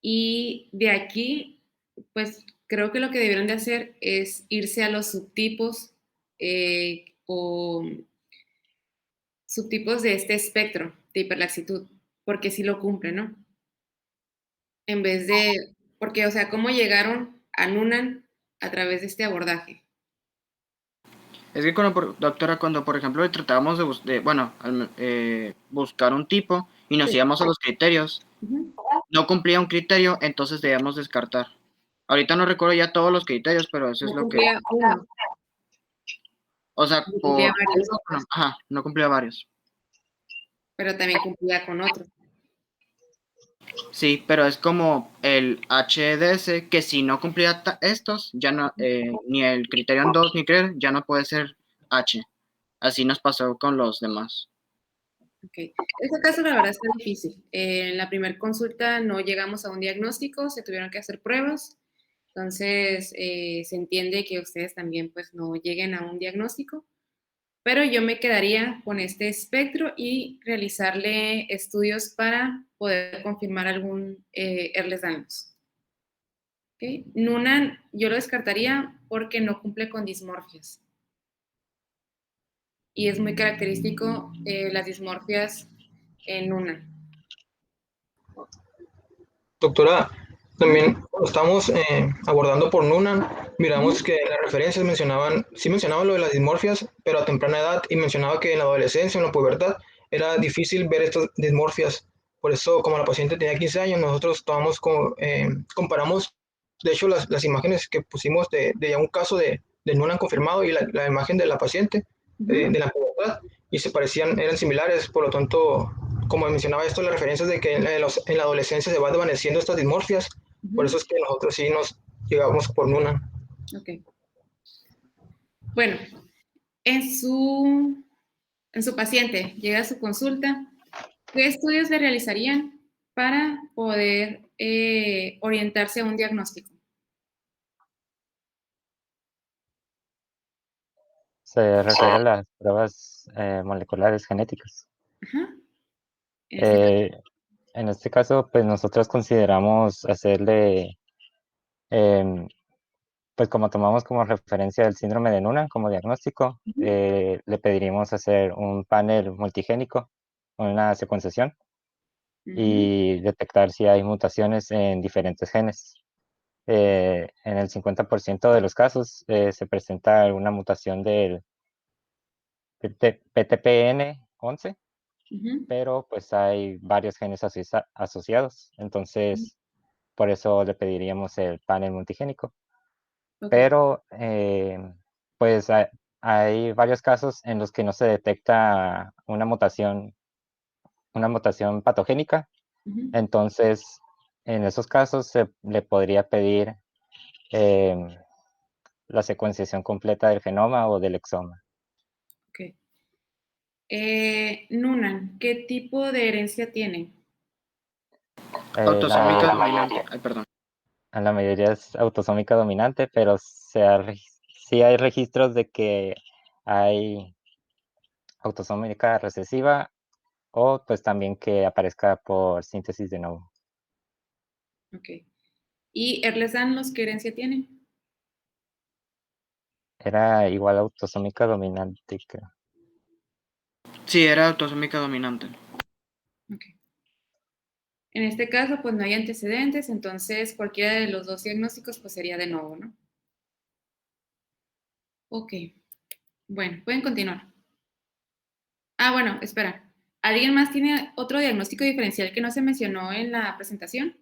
Y de aquí, pues creo que lo que debieron de hacer es irse a los subtipos o subtipos de este espectro de hiperlaxitud, porque sí lo cumple, ¿no? En vez de, porque, o sea, ¿cómo llegaron a Noonan a través de este abordaje? Es que doctora, cuando por ejemplo tratábamos buscar un tipo y nos íbamos a los criterios, no cumplía un criterio, entonces debíamos descartar. Ahorita no recuerdo ya todos los criterios, pero eso es No lo que... cumplía uno, O sea, no cumplía varios, no cumplía varios. pero también cumplía con otro. Sí, pero es como el HDS, que si no cumplía estos, ya no, ni el criterion 2 ni CREER, ya no puede ser H. Así nos pasó con los demás. Ok. Este caso la verdad está difícil. En la primera consulta no llegamos a un diagnóstico, se tuvieron que hacer pruebas. Entonces, se entiende que ustedes también pues no lleguen a un diagnóstico, pero yo me quedaría con este espectro y realizarle estudios para poder confirmar algún Ehlers-Danlos. ¿Okay? Noonan yo lo descartaría porque no cumple con dismorfias. Y es muy característico las dismorfias en Noonan. Doctora, también cuando estamos abordando por Noonan, miramos que las referencias mencionaban lo de las dismorfias, pero a temprana edad, y mencionaba que en la adolescencia, en la pubertad, era difícil ver estas dismorfias. Por eso, como la paciente tenía 15 años, nosotros comparamos, de hecho, las imágenes que pusimos de un caso de Noonan confirmado y la imagen de la paciente de la pubertad, y se parecían, eran similares, por lo tanto, como mencionaba esto, las referencias de que en la adolescencia se va desvaneciendo estas dismorfias, por eso es que nosotros sí nos llegamos por Noonan. Ok. Bueno, en su paciente llega a su consulta, ¿qué estudios le realizarían para poder orientarse a un diagnóstico? Se refiere a las pruebas moleculares genéticas. Ajá. En este caso, pues nosotros consideramos hacerle, pues como tomamos como referencia el síndrome de Noonan como diagnóstico, le pediríamos hacer un panel multigénico, una secuenciación, y detectar si hay mutaciones en diferentes genes. En el 50% de los casos se presenta una mutación del PTPN11, pero pues hay varios genes asociados, entonces por eso le pediríamos el panel multigénico. Okay. Pero pues hay varios casos en los que no se detecta una mutación patogénica, entonces en esos casos se le podría pedir la secuenciación completa del genoma o del exoma. Okay. Noonan, ¿qué tipo de herencia tiene? Autosómica dominante. Ay, perdón. La mayoría es autosómica dominante, pero sí hay registros de que hay autosómica recesiva o pues también que aparezca por síntesis de nuevo. Ok. ¿Y Ehlers-Danlos qué herencia tiene? Era igual autosómica dominante, creo. Sí, era autosómica dominante. Ok. En este caso, pues no hay antecedentes, entonces cualquiera de los dos diagnósticos pues sería de nuevo, ¿no? Ok. Bueno, pueden continuar. Ah, bueno, espera. ¿Alguien más tiene otro diagnóstico diferencial que no se mencionó en la presentación?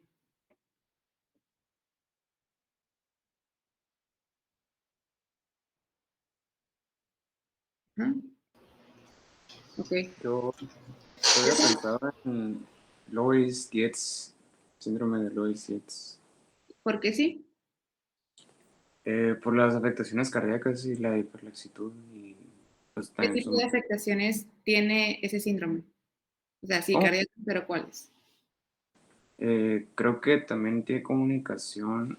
¿Ah? Ok. Yo había pensado en Loris Dietz Síndrome de Loeys-Dietz. ¿Por qué sí? Por las afectaciones cardíacas y la hiperlaxitud. Y pues ¿Qué también tipo de afectaciones tiene ese síndrome? O sea, sí, Oh. cardíaco, pero ¿cuáles? Creo que también tiene comunicación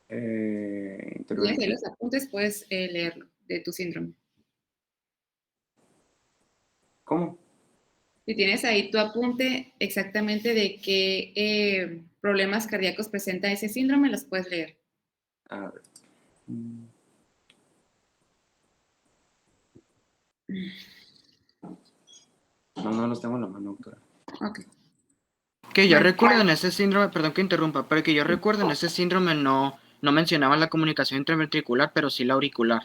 Si tienes ahí interventiva. los apuntes, puedes leerlo de tu síndrome. ¿Cómo? Si tienes ahí tu apunte exactamente de qué problemas cardíacos presenta ese síndrome, los puedes leer. A ver. No los tengo en la mano, doctora. Ok. Que yo Bueno. recuerdo en ese síndrome, perdón que interrumpa, pero que yo recuerdo en ese síndrome no mencionaba la comunicación interventricular, pero sí la auricular.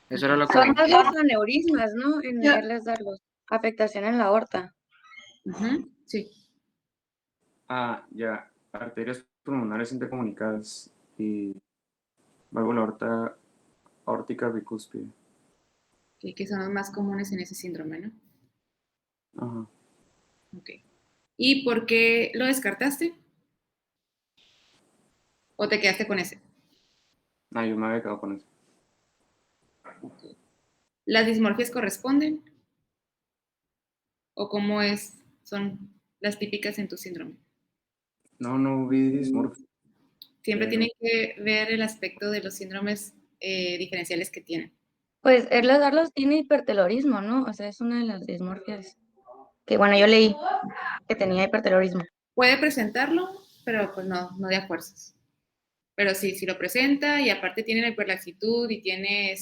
Eso era lo que... Son más los aneurismas, ¿no? En Yo- Ehlers-Danlos. Afectación en la aorta. Ujú, sí. Ya. Arterias pulmonares intercomunicadas y válvula aórtica bicúspide. Que son los más comunes en ese síndrome, ¿no? Ajá. Ok. ¿Y por qué lo descartaste? ¿O te quedaste con ese? Yo me había quedado con eso. Okay. ¿Las dismorfias corresponden? ¿O cómo son las típicas en tu síndrome? No vi dismorfia. Siempre tienen que ver el aspecto de los síndromes diferenciales que tienen. Pues Ehlers-Danlos tiene hipertelorismo, ¿no? O sea, es una de las dismorfias. Que bueno, yo leí que tenía hipertelorismo. Puede presentarlo, pero pues no de a fuerzas. Pero sí, si lo presenta y aparte tiene la hiperlaxitud y tiene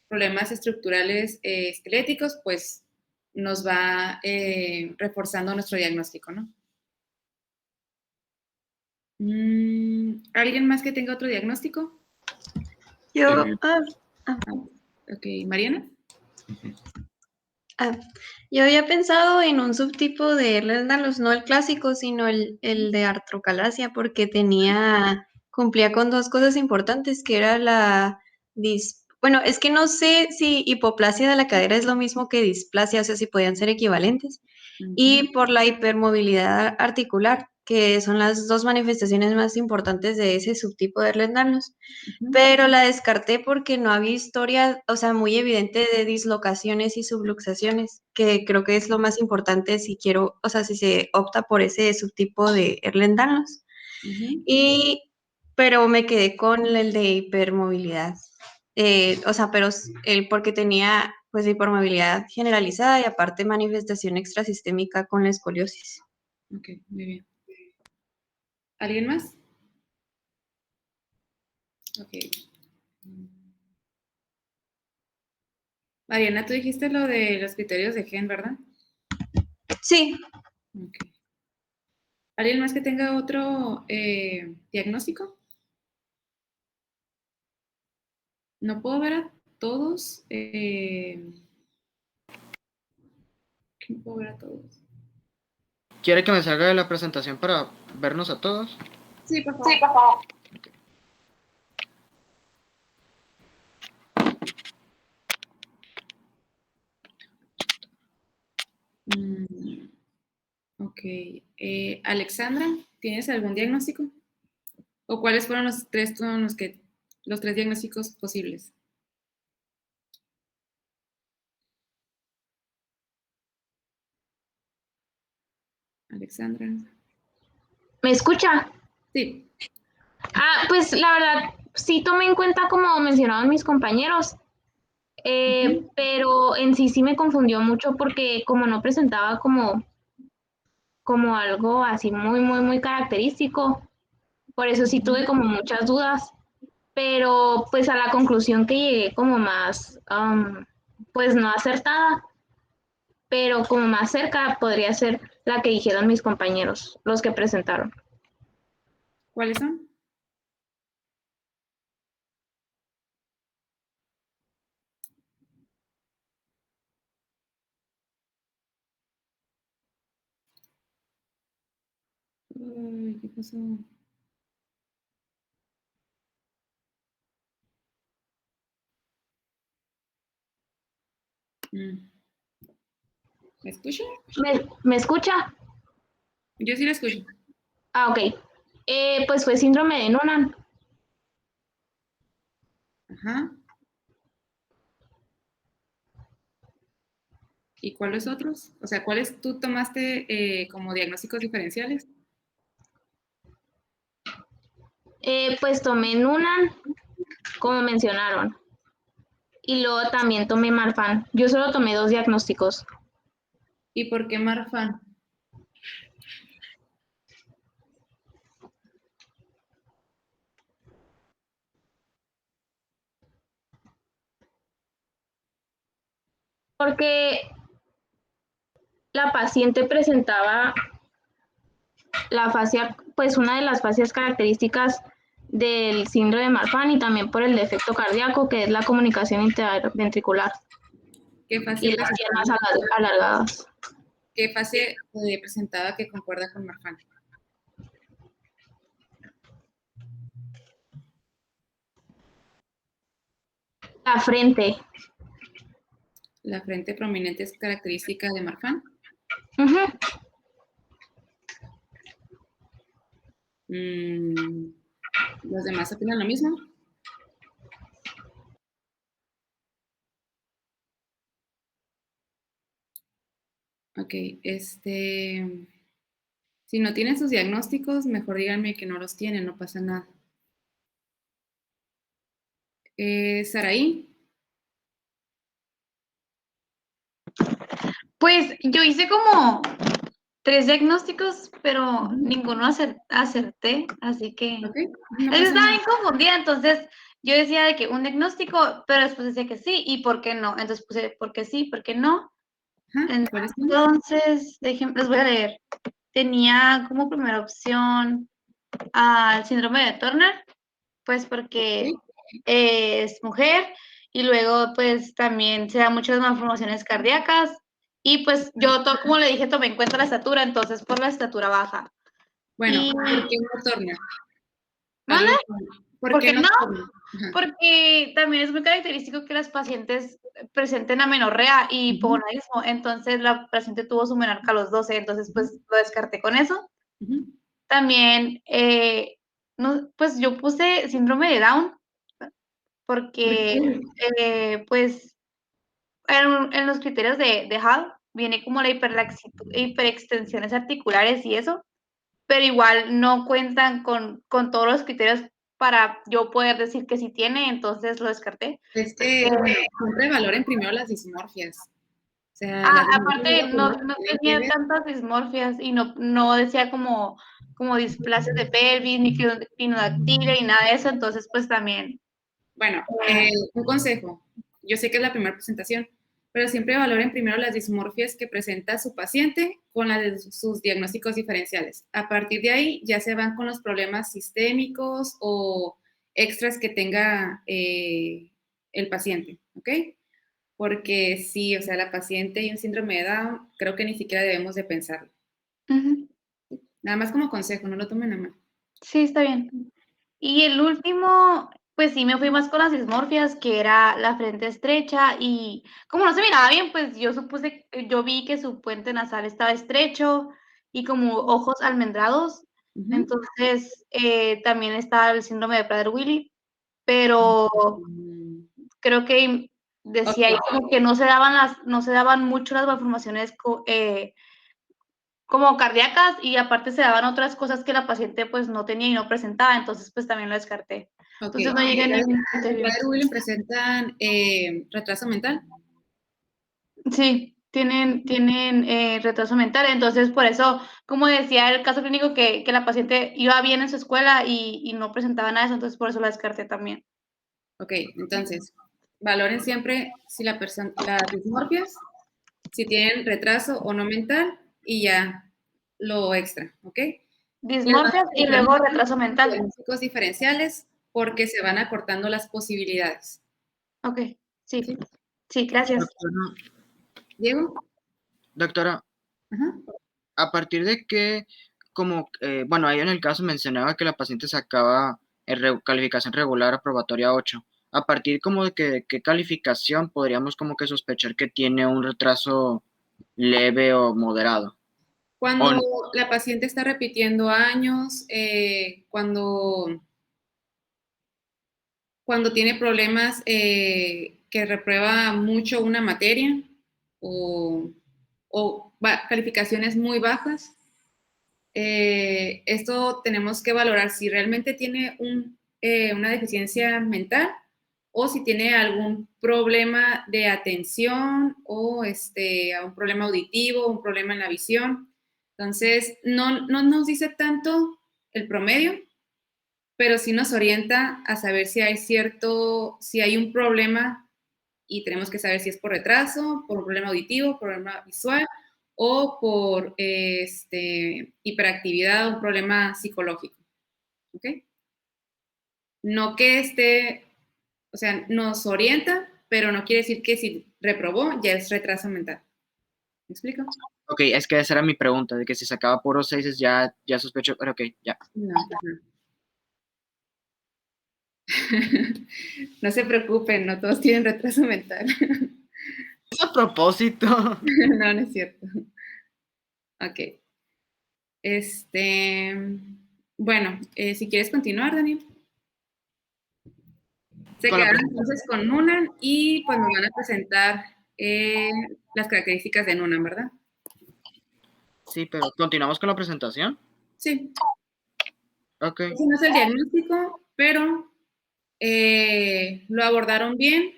problemas estructurales esqueléticos, pues nos va reforzando nuestro diagnóstico, ¿no? ¿Alguien más que tenga otro diagnóstico? Yo, Ok, Mariana. yo había pensado en un subtipo de Ehlers-Danlos, no el clásico, sino el de artrocalasia, porque cumplía con dos cosas importantes, que era bueno, es que no sé si hipoplasia de la cadera es lo mismo que displasia, o sea, si podían ser equivalentes, y por la hipermovilidad articular, que son las dos manifestaciones más importantes de ese subtipo de Ehlers-Danlos. Pero la descarté porque no había historia, o sea, muy evidente de dislocaciones y subluxaciones, que creo que es lo más importante si quiero, o sea, si se opta por ese subtipo de Ehlers-Danlos. Pero me quedé con el de hipermovilidad. O sea, pero porque tenía pues hipermovilidad generalizada y aparte manifestación extrasistémica con la escoliosis. Ok, muy bien. ¿Alguien más? Ok. Mariana, tú dijiste lo de los criterios de Gen, ¿verdad? Sí. Ok. ¿Alguien más que tenga otro diagnóstico? No puedo ver a todos. No puedo ver a todos. ¿Quiere que me salga de la presentación para vernos a todos? Sí, por favor. Ok. Alexandra, ¿tienes algún diagnóstico? ¿O cuáles fueron los tres diagnósticos posibles? Alexandra. ¿Me escucha? Sí. Pues la verdad, sí tomé en cuenta como mencionaban mis compañeros, pero en sí me confundió mucho porque como no presentaba como algo así muy, muy, muy característico, por eso sí tuve como muchas dudas, pero pues a la conclusión que llegué como más, pues no acertada, pero como más cerca podría ser la que dijeron mis compañeros, los que presentaron. ¿Cuáles son? Uy, ¿qué pasó? ¿Me escucha? ¿Me escucha? Yo sí la escucho. Ok. Pues fue síndrome de Noonan. Ajá. ¿Y cuáles otros? O sea, ¿cuáles tú tomaste como diagnósticos diferenciales? Pues tomé Noonan, como mencionaron. Y luego también tomé Marfan. Yo solo tomé 2 diagnósticos. ¿Y por qué Marfan? Porque la paciente presentaba la fascia, pues una de las fascias características del síndrome de Marfan y también por el defecto cardíaco, que es la comunicación interventricular. ¿Qué fascia Y las piernas alargadas. ¿Qué fascia presentaba que concuerda con Marfan? La frente. ¿La frente prominente es característica de Marfan? ¿Los demás opinan lo mismo? Ok, si no tienen sus diagnósticos, mejor díganme que no los tienen, no pasa nada. Saraí. Pues yo hice como 3 diagnósticos, pero ninguno acerté, así que Okay, no estaba bien confundida, entonces yo decía de que un diagnóstico, pero después decía que sí, ¿y por qué no? Entonces puse por qué sí, por qué no. Entonces, les voy a leer. Tenía como primera opción al síndrome de Turner, pues porque es mujer, y luego pues también se dan muchas malformaciones cardíacas, y pues yo, como le dije, tomé en cuenta la estatura, entonces por la estatura baja. Bueno, ¿por qué no Turner? ¿Vale? ¿Por qué no? Porque también es muy característico que las pacientes presenten amenorrea y hipogonadismo, entonces la paciente tuvo su menarca a los 12, entonces pues lo descarté con eso. También, pues yo puse síndrome de Down, porque pues en los criterios de Hall viene como la hiperextensiones articulares y eso, pero igual no cuentan con todos los criterios para yo poder decir que sí tiene, entonces lo descarté. Es que, siempre valoren primero las dismorfias. O sea, aparte, no tenía tantas dismorfias y no decía como displasias de pelvis, ni clinodactilia, ni nada de eso, entonces pues también. Bueno, un consejo. Yo sé que es la primera presentación, pero siempre valoren primero las dismorfias que presenta su paciente con las de sus diagnósticos diferenciales. A partir de ahí ya se van con los problemas sistémicos o extras que tenga el paciente, ¿ok? Porque sí, o sea, la paciente y un síndrome de Down, creo que ni siquiera debemos de pensarlo. Nada más como consejo, no lo tomen a mal. Sí, está bien. Y el último, pues sí me fui más con las dismorfias, que era la frente estrecha, y como no se miraba bien, pues yo vi que su puente nasal estaba estrecho y como ojos almendrados. Entonces, también está el síndrome de Prader-Willi, pero creo que decía ahí como que no se daban mucho las malformaciones como cardíacas, y aparte se daban otras cosas que la paciente pues no tenía y no presentaba, entonces pues también lo descarté. Entonces no llegué a ningún criterio. ¿Prader-Willi presentan retraso mental? Sí, tienen retraso mental, entonces por eso, como decía el caso clínico, que la paciente iba bien en su escuela y no presentaba nada de eso, entonces por eso la descarté también. Ok, entonces, valoren siempre si las dismorfias, si tienen retraso o no mental, y ya lo extra, ¿ok? Dismorfias y luego retraso mental. Diagnósticos diferenciales, porque se van acortando las posibilidades. Ok, sí. Sí, gracias. Diego. Doctora, a partir de que, bueno, ahí en el caso mencionaba que la paciente sacaba calificación regular aprobatoria 8. A partir como de qué calificación podríamos como que sospechar que tiene un retraso leve o moderado. Cuando la paciente está repitiendo años, cuando tiene problemas que reprueba mucho una materia o calificaciones muy bajas, esto tenemos que valorar si realmente tiene una deficiencia mental o si tiene algún problema de atención o un problema auditivo, un problema en la visión. Entonces, no nos dice tanto el promedio, pero sí nos orienta a saber si hay un problema y tenemos que saber si es por retraso, por un problema auditivo, problema visual o por hiperactividad o un problema psicológico. ¿Ok? No que o sea, nos orienta, pero no quiere decir que si reprobó ya es retraso mental. ¿Me explico? Ok, es que esa era mi pregunta, de que si sacaba puros 6 ya sospecho, pero ok, ya. No, no se preocupen, no todos tienen retraso mental. Es a propósito. No, no es cierto. Ok. Bueno, si quieres continuar, Daniel. Se quedaron entonces con Noonan y pues nos van a presentar las características de Noonan, ¿verdad? Sí, pero ¿continuamos con la presentación? Sí. Ok. Ese no es el diagnóstico, pero lo abordaron bien,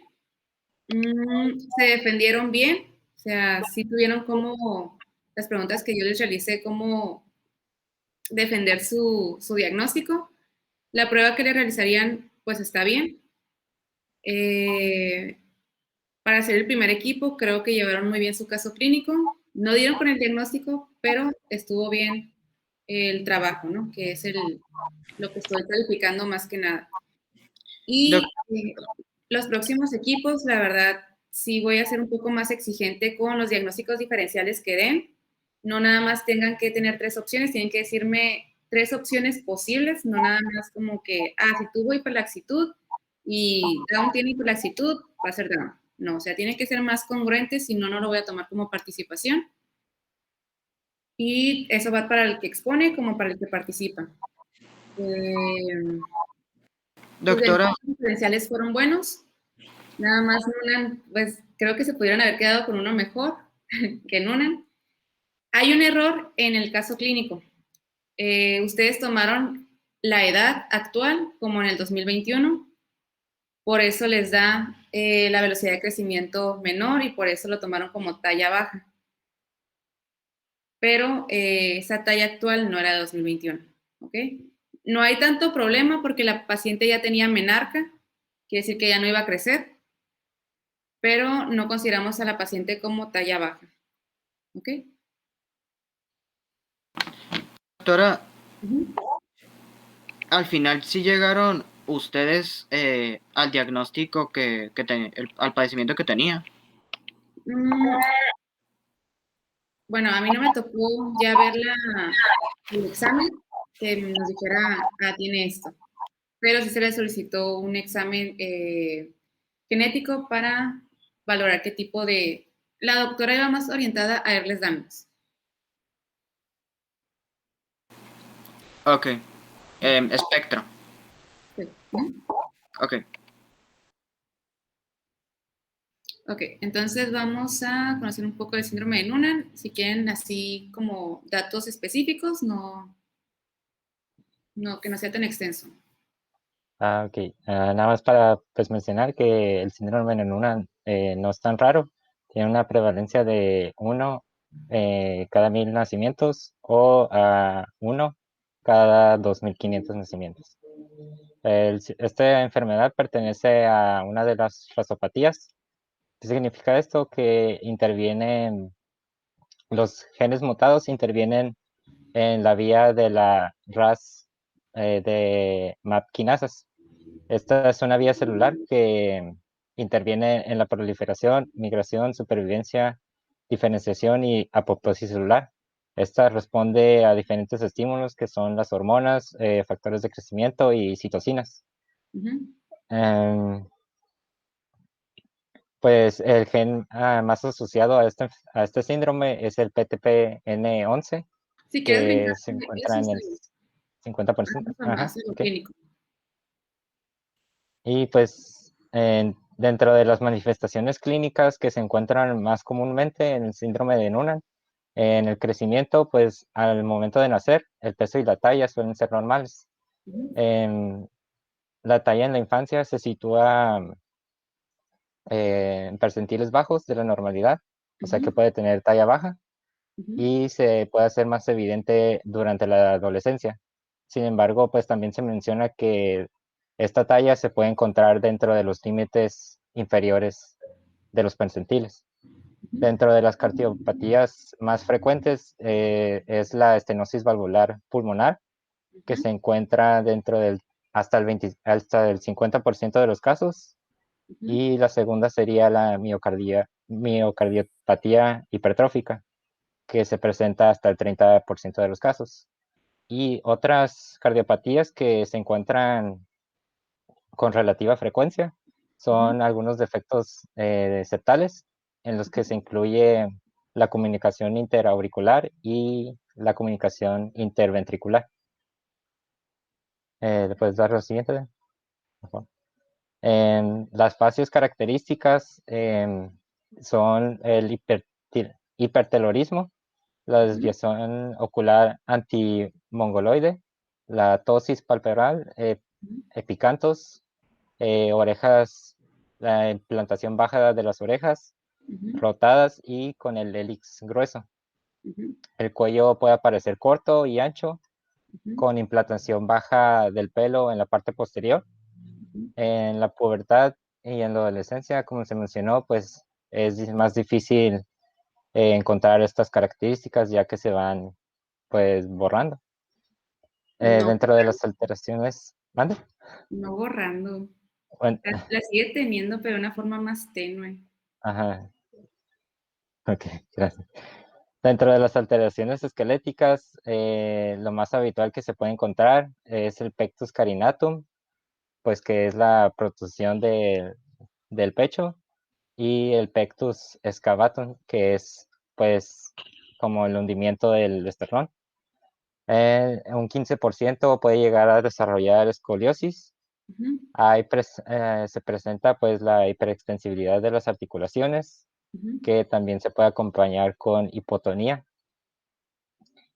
se defendieron bien, o sea, sí tuvieron como las preguntas que yo les realicé, cómo defender su diagnóstico. La prueba que le realizarían, pues está bien. Para ser el primer equipo, creo que llevaron muy bien su caso clínico. No dieron con el diagnóstico, pero estuvo bien el trabajo, ¿no? Que es lo que estoy calificando más que nada. Y los próximos equipos, la verdad, sí voy a ser un poco más exigente con los diagnósticos diferenciales que den. No nada más tengan que tener 3 opciones, tienen que decirme 3 opciones posibles, no nada más como que, si tuvo hiperlaxitud y Down tiene hiperlaxitud, va a ser Down. No, o sea, tiene que ser más congruente, si no, no lo voy a tomar como participación. Y eso va para el que expone como para el que participa. Doctora. Los diferenciales fueron buenos. Nada más Noonan, pues creo que se pudieron haber quedado con uno mejor que Noonan. Hay un error en el caso clínico. Ustedes tomaron la edad actual como en el 2021, por eso les da la velocidad de crecimiento menor y por eso lo tomaron como talla baja. Pero esa talla actual no era de 2021, ¿ok? No hay tanto problema porque la paciente ya tenía menarca, quiere decir que ya no iba a crecer, pero no consideramos a la paciente como talla baja, ¿ok? Doctora, al final sí llegaron ustedes al diagnóstico al padecimiento que tenía. Bueno, a mí no me tocó ya ver el examen que nos dijera, tiene esto, pero sí se le solicitó un examen genético para valorar qué tipo de... La doctora iba más orientada a Ehlers-Danlos. Ok. Espectro. Sí. Ok. Ok, entonces vamos a conocer un poco del síndrome de Noonan. Si quieren así como datos específicos, que no sea tan extenso. Ok. Nada más para pues, mencionar que el síndrome de Noonan no es tan raro. Tiene una prevalencia de 1 cada 1000 nacimientos o 1 cada 2500 nacimientos. Esta enfermedad pertenece a una de las rasopatías. ¿Qué significa esto? Que los genes mutados intervienen en la vía de la RAS de MAP quinasas. Esta es una vía celular que interviene en la proliferación, migración, supervivencia, diferenciación y apoptosis celular. Esta responde a diferentes estímulos que son las hormonas, factores de crecimiento y citocinas. Pues el gen más asociado a este síndrome es el PTPN11, Si quieres brincar, que se encuentra eso en está el bien. 50%. Vamos a Ajá, más de lo ok. clínico. Y pues dentro de las manifestaciones clínicas que se encuentran más comúnmente en el síndrome de Noonan, en el crecimiento, pues al momento de nacer, el peso y la talla suelen ser normales. La talla en la infancia se sitúa en percentiles bajos de la normalidad, o sea que puede tener talla baja, y se puede hacer más evidente durante la adolescencia. Sin embargo, pues también se menciona que esta talla se puede encontrar dentro de los límites inferiores de los percentiles. Dentro de las cardiopatías más frecuentes es la estenosis valvular pulmonar, que se encuentra dentro del hasta el 50% de los casos, y la segunda sería la miocardiopatía hipertrófica, que se presenta hasta el 30% de los casos. Y otras cardiopatías que se encuentran con relativa frecuencia son algunos defectos septales, en los que se incluye la comunicación interauricular y la comunicación interventricular. ¿Le puedes dar lo siguiente? Las fases características son el hipertelorismo, la desviación ocular antimongoloide, la tosis palpebral, epicantos, orejas, la implantación baja de las orejas, rotadas y con el hélix grueso. El cuello puede aparecer corto y ancho, con implantación baja del pelo en la parte posterior. En la pubertad y en la adolescencia, como se mencionó, pues es más difícil encontrar estas características, ya que se van pues borrando. No, Dentro de las alteraciones, ¿mande? no borrando. Bueno, La sigue teniendo, pero de una forma más tenue. ajá. Ok, gracias. Dentro de las alteraciones esqueléticas, lo más habitual que se puede encontrar es el pectus carinatum, pues que es la protrusión del pecho, y el pectus excavatum, que es pues como el hundimiento del esternón. Un 15% puede llegar a desarrollar escoliosis. Se presenta pues la hiperextensibilidad de las articulaciones, que también se puede acompañar con hipotonía.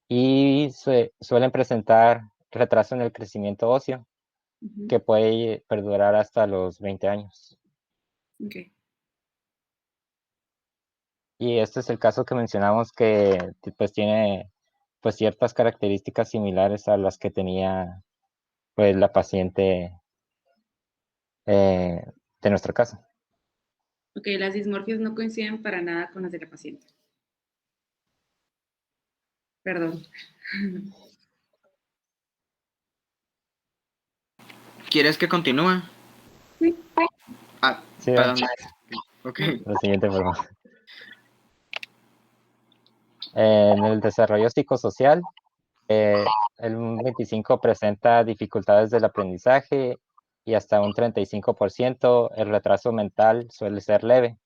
Y suelen presentar retraso en el crecimiento óseo, que puede perdurar hasta los 20 años. Okay. Y este es el caso que mencionamos, que pues tiene pues ciertas características similares a las que tenía pues la paciente de nuestro caso. Ok, las dismorfias no coinciden para nada con las de la paciente. Perdón. ¿Quieres que continúe? Sí. Sí, Perdón. Ok. lo siguiente, por favor. En el desarrollo psicosocial, el 25% presenta dificultades del aprendizaje, y hasta un 35% el retraso mental suele ser leve.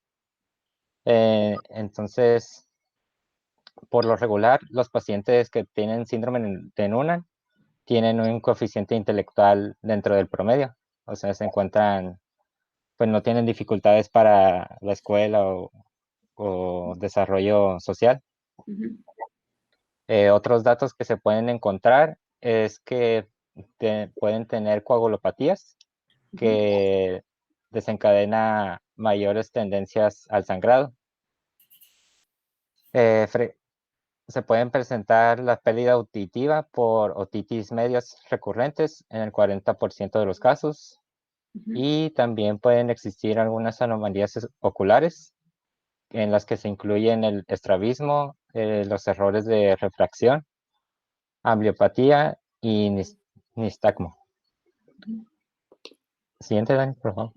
Entonces, por lo regular, los pacientes que tienen síndrome de Noonan tienen un coeficiente intelectual dentro del promedio, o sea, se encuentran, pues no tienen dificultades para la escuela o desarrollo social. Otros datos que se pueden encontrar es que pueden tener coagulopatías, que desencadena mayores tendencias al sangrado. Se pueden presentar la pérdida auditiva por otitis medias recurrentes en el 40% de los casos, y también pueden existir algunas anomalías oculares, en las que se incluyen el estrabismo, los errores de refracción, ambliopatía y nistagmo. Siguiente, Dani, por favor.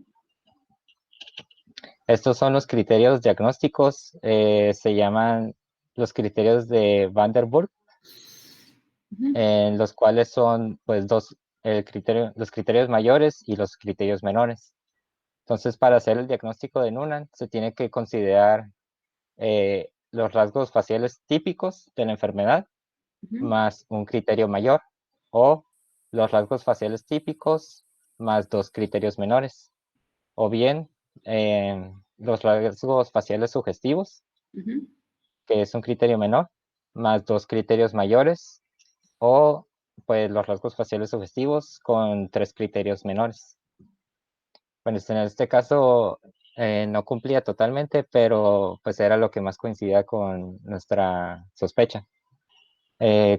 Estos son los criterios diagnósticos, se llaman los criterios de Van der Burg, en los cuales son pues los criterios mayores y los criterios menores. Entonces, para hacer el diagnóstico de Noonan, se tiene que considerar los rasgos faciales típicos de la enfermedad, más un criterio mayor, o los rasgos faciales típicos más 2 criterios menores, o bien los rasgos faciales sugestivos, que es un criterio menor, más 2 criterios mayores, o pues los rasgos faciales sugestivos con 3 criterios menores. Bueno, en este caso no cumplía totalmente, pero pues era lo que más coincidía con nuestra sospecha.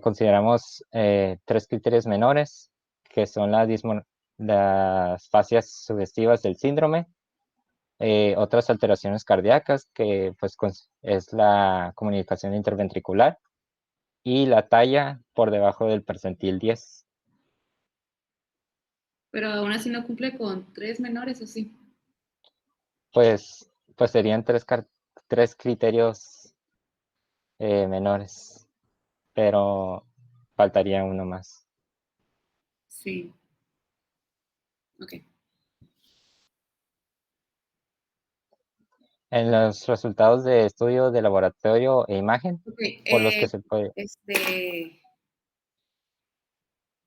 Consideramos 3 criterios menores, que son las fasias sugestivas del síndrome, otras alteraciones cardíacas, que pues es la comunicación interventricular, y la talla por debajo del percentil 10. Pero aún así no cumple con 3 menores, ¿o sí? Pues serían 3 criterios menores, pero faltaría uno más. Sí. Ok. En los resultados de estudio de laboratorio e imagen, Okay, por los que se puede...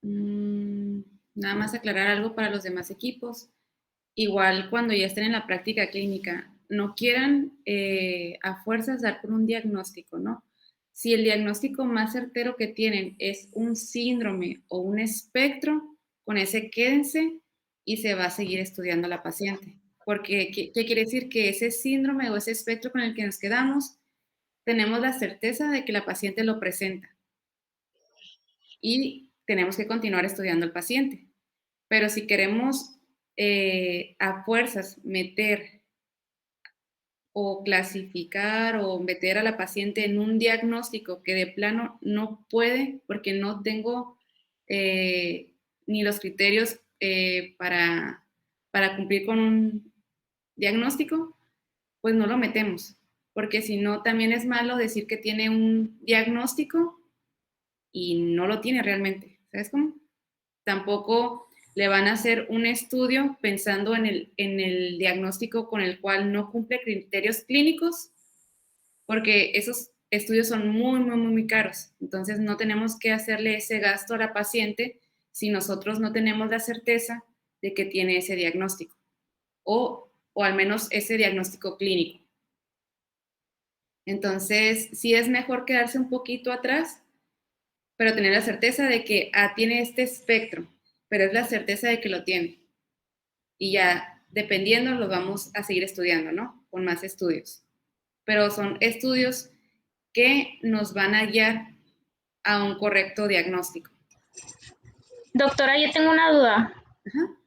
nada más aclarar algo para los demás equipos. Igual cuando ya estén en la práctica clínica, no quieran a fuerzas dar por un diagnóstico, ¿no? Si el diagnóstico más certero que tienen es un síndrome o un espectro, con ese quédense y se va a seguir estudiando a la paciente. Porque, ¿qué quiere decir? Que ese síndrome o ese espectro con el que nos quedamos, tenemos la certeza de que la paciente lo presenta. Y tenemos que continuar estudiando al paciente. Pero si queremos a fuerzas meter o clasificar o meter a la paciente en un diagnóstico que de plano no puede porque no tengo ni los criterios para cumplir con un diagnóstico, pues no lo metemos. Porque si no, también es malo decir que tiene un diagnóstico y no lo tiene realmente. ¿Sabes cómo? Tampoco le van a hacer un estudio pensando en el diagnóstico con el cual no cumple criterios clínicos, porque esos estudios son muy, muy, muy caros. Entonces, no tenemos que hacerle ese gasto a la paciente si nosotros no tenemos la certeza de que tiene ese diagnóstico, o al menos ese diagnóstico clínico. Entonces, sí es mejor quedarse un poquito atrás, pero tener la certeza de que tiene este espectro, pero es la certeza de que lo tiene. Y ya, dependiendo, lo vamos a seguir estudiando, ¿no? Con más estudios. Pero son estudios que nos van a guiar a un correcto diagnóstico. Doctora, yo tengo una duda. Ajá.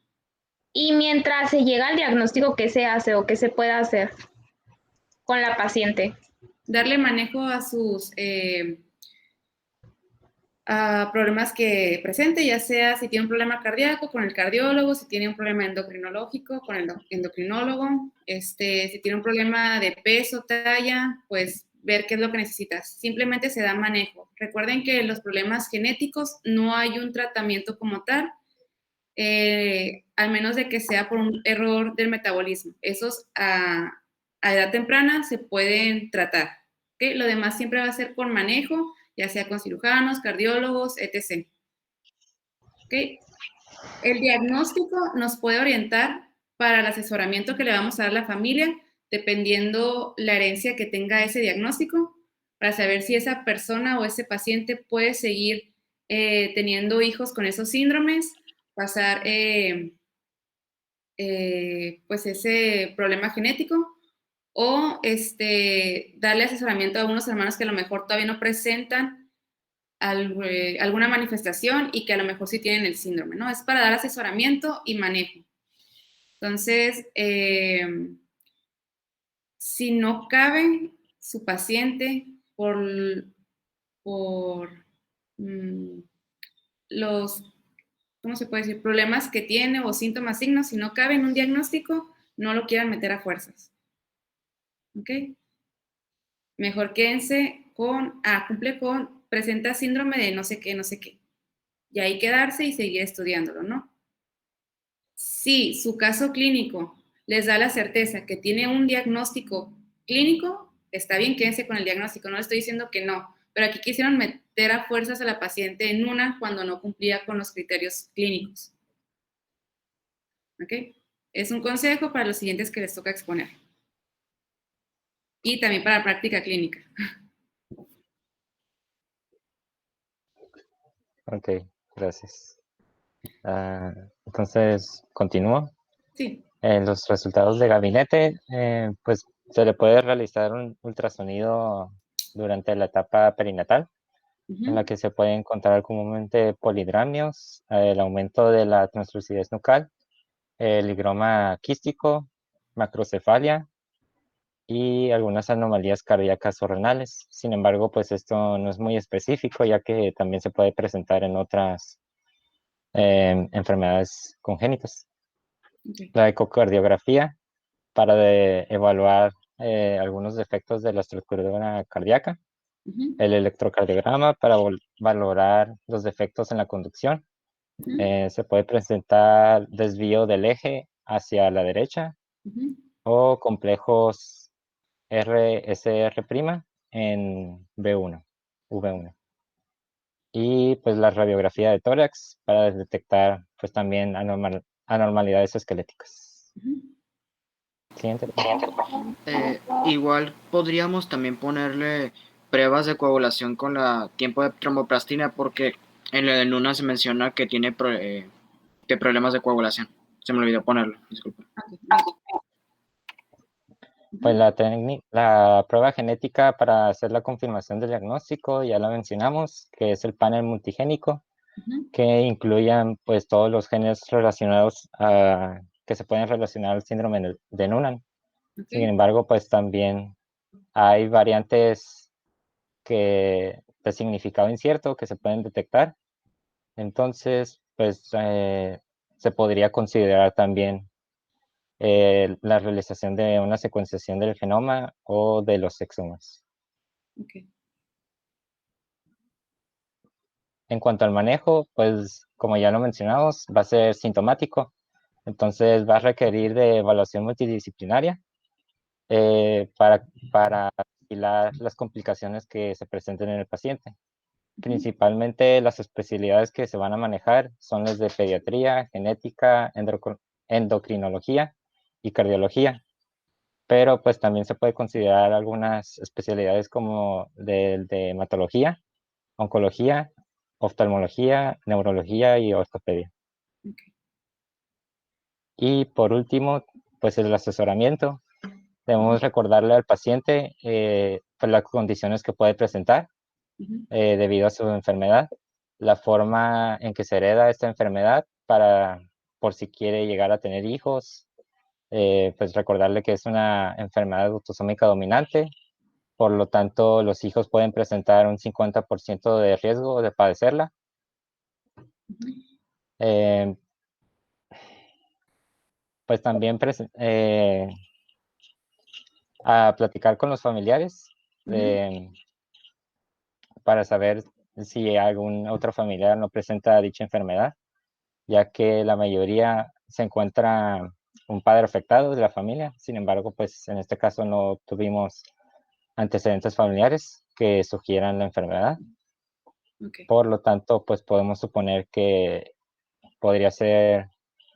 Y mientras se llega al diagnóstico, ¿qué se hace o qué se puede hacer con la paciente? Darle manejo a sus a problemas que presente, ya sea si tiene un problema cardíaco con el cardiólogo, si tiene un problema endocrinológico con el endocrinólogo, si tiene un problema de peso, talla, pues ver qué es lo que necesitas. Simplemente se da manejo. Recuerden que los problemas genéticos no hay un tratamiento como tal, al menos de que sea por un error del metabolismo. Esos a edad temprana se pueden tratar. ¿Okay? Lo demás siempre va a ser por manejo, ya sea con cirujanos, cardiólogos, etc. ¿Okay? El diagnóstico nos puede orientar para el asesoramiento que le vamos a dar a la familia, dependiendo la herencia que tenga ese diagnóstico, para saber si esa persona o ese paciente puede seguir teniendo hijos con esos síndromes, pasar pues ese problema genético, o darle asesoramiento a unos hermanos que a lo mejor todavía no presentan alguna manifestación y que a lo mejor sí tienen el síndrome, ¿no? Es para dar asesoramiento y manejo. Entonces, si no cabe su paciente por los, ¿cómo se puede decir? Problemas que tiene o síntomas, signos, si no cabe en un diagnóstico, no lo quieran meter a fuerzas. ¿Ok? Mejor quédense con, cumple con, presenta síndrome de no sé qué, no sé qué. Y ahí quedarse y seguir estudiándolo, ¿no? Si su caso clínico les da la certeza que tiene un diagnóstico clínico, está bien, quédense con el diagnóstico, no le estoy diciendo que no, pero aquí quisieron meter a fuerzas a la paciente en una cuando no cumplía con los criterios clínicos. ¿Ok? Es un consejo para los siguientes que les toca exponer. Y también para la práctica clínica. Ok, gracias. Entonces, continúo. Sí. En los resultados de gabinete, pues se le puede realizar un ultrasonido durante la etapa perinatal, en la que se puede encontrar comúnmente polidramios, el aumento de la translucidez nucal, el higroma quístico, macrocefalia y algunas anomalías cardíacas o renales. Sin embargo, pues esto no es muy específico, ya que también se puede presentar en otras enfermedades congénitas. Okay. La ecocardiografía para evaluar algunos defectos de la estructura cardíaca. El electrocardiograma para valorar los defectos en la conducción. Se puede presentar desvío del eje hacia la derecha o complejos RSR' en V1. Y pues la radiografía de tórax para detectar pues también anormalidades esqueléticas. Siguiente. Igual podríamos también ponerle pruebas de coagulación con la tiempo de tromboplastina, porque en la de Nuna se menciona que tiene problemas de coagulación. Se me olvidó ponerlo, disculpa. Pues la prueba genética para hacer la confirmación del diagnóstico, ya la mencionamos, que es el panel multigénico, que incluyan pues todos los genes relacionados que se pueden relacionar al síndrome de Noonan. Sin embargo, pues también hay variantes de significado incierto que se pueden detectar. Entonces, pues se podría considerar también la realización de una secuenciación del genoma o de los exomas. Okay. En cuanto al manejo, pues como ya lo mencionamos, va a ser sintomático. Entonces va a requerir de evaluación multidisciplinaria para vigilar las complicaciones que se presenten en el paciente. Principalmente las especialidades que se van a manejar son las de pediatría, genética, endocrinología y cardiología. Pero pues también se puede considerar algunas especialidades como de hematología, oncología, oftalmología, neurología y ortopedia. Okay. Y por último, pues el asesoramiento. Debemos recordarle al paciente pues las condiciones que puede presentar debido a su enfermedad, la forma en que se hereda esta enfermedad por si quiere llegar a tener hijos, pues recordarle que es una enfermedad autosómica dominante, por lo tanto los hijos pueden presentar un 50% de riesgo de padecerla. Pues también a platicar con los familiares para saber si algún otro familiar no presenta dicha enfermedad, ya que la mayoría se encuentra un padre afectado de la familia. Sin embargo, pues en este caso no tuvimos antecedentes familiares que sugieran la enfermedad. Okay. Por lo tanto, pues podemos suponer que podría ser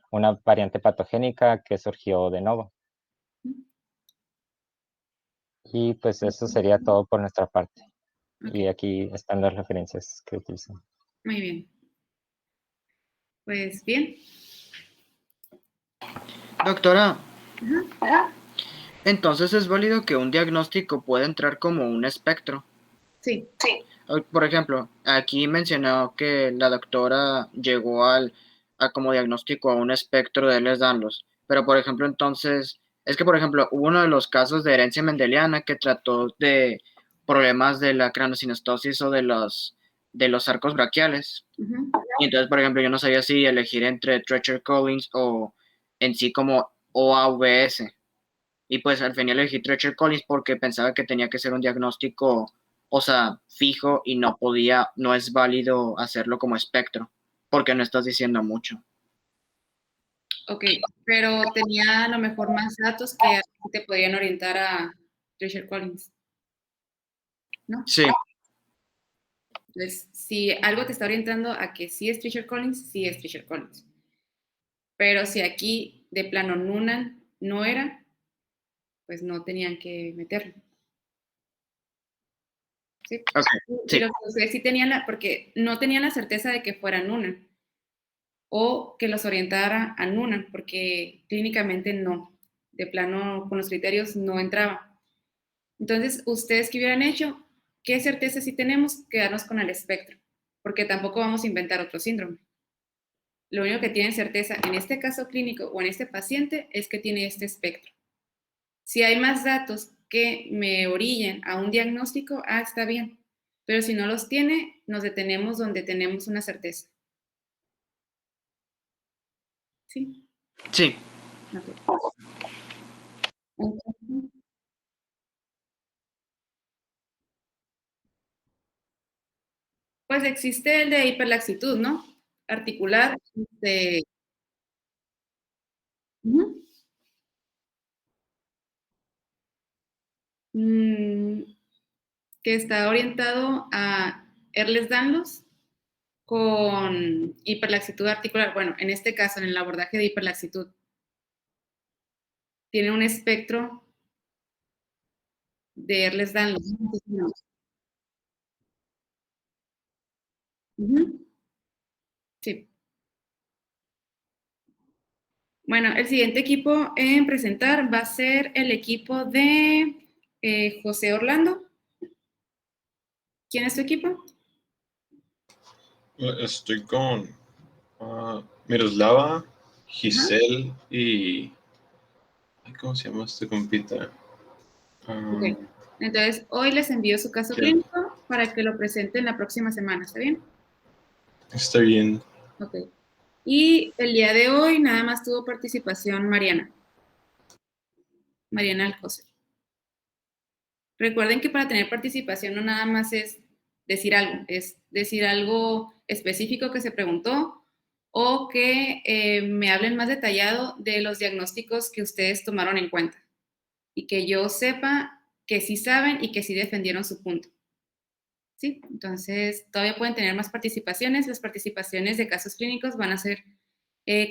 una variante patogénica que surgió de nuevo. Y pues eso sería todo por nuestra parte. Okay. Y aquí están las referencias que utilizan. Muy bien. Pues bien. Doctora, entonces es válido que un diagnóstico pueda entrar como un espectro. Sí. Por ejemplo, aquí mencionó que la doctora llegó a como diagnóstico a un espectro de Ehlers-Danlos, pero por ejemplo entonces, es que por ejemplo hubo uno de los casos de herencia mendeliana que trató de problemas de la craniosynostosis o de los arcos braquiales. Y entonces, por ejemplo, yo no sabía si elegir entre Treacher-Collins o en sí como OAVS. Y pues al final elegí Treacher-Collins porque pensaba que tenía que ser un diagnóstico, o sea, fijo y no es válido hacerlo como espectro, porque no estás diciendo mucho. Ok, pero tenía a lo mejor más datos que te podían orientar a Treasure Collins, ¿no? Sí, Entonces, si algo te está orientando a que sí es Treasure Collins, sí es Treasure Collins. Pero si aquí de plano Noonan no era, pues no tenían que meterlo. ¿Sí? ok, sí. Pero ustedes sí tenían porque no tenían la certeza de que fuera Noonan o que los orientara a Noonan, porque clínicamente no. De plano, con los criterios no entraba. Entonces, ustedes que hubieran hecho, ¿qué certeza sí tenemos? Quedarnos con el espectro, porque tampoco vamos a inventar otro síndrome. Lo único que tienen certeza en este caso clínico o en este paciente es que tiene este espectro. Si hay más datos que me orillen a un diagnóstico, está bien. Pero si no los tiene, nos detenemos donde tenemos una certeza. ¿Sí? Sí. Ok. Pues existe el de hiperlaxitud, ¿no? Articular. Uh-huh. Que está orientado a Ehlers-Danlos con hiperlaxitud articular. Bueno, en este caso, en el abordaje de hiperlaxitud, tiene un espectro de Ehlers-Danlos. Uh-huh. Sí. Bueno, el siguiente equipo en presentar va a ser el equipo de José Orlando. ¿Quién es tu equipo? Estoy con Miroslava, Giselle y... ¿Cómo se llama este compita? Ok. Entonces, hoy les envío su caso clínico para que lo presenten la próxima semana, ¿está bien? Está bien. Ok. Y el día de hoy nada más tuvo participación Mariana Alcocer. Recuerden que para tener participación no nada más es decir algo específico que se preguntó o que me hablen más detallado de los diagnósticos que ustedes tomaron en cuenta y que yo sepa que sí saben y que sí defendieron su punto. ¿Sí? Entonces, todavía pueden tener más participaciones. Las participaciones de casos clínicos van a ser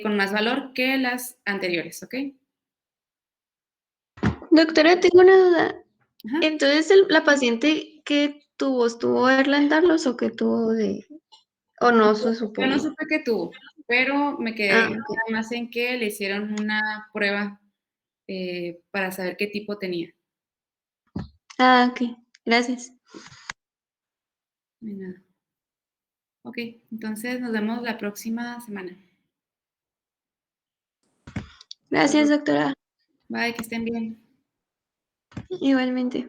con más valor que las anteriores, ¿ok? Doctora, tengo una duda. Ajá. Entonces, la paciente que ¿estuvo Ehlers-Danlos o que tuvo de...? ¿O no se supo? Yo no supe qué tuvo, pero me quedé Ah, nada más en que le hicieron una prueba para saber qué tipo tenía. ok. Gracias. No hay nada. Ok, entonces nos vemos la próxima semana. Gracias, doctora. Bye, que estén bien. Igualmente.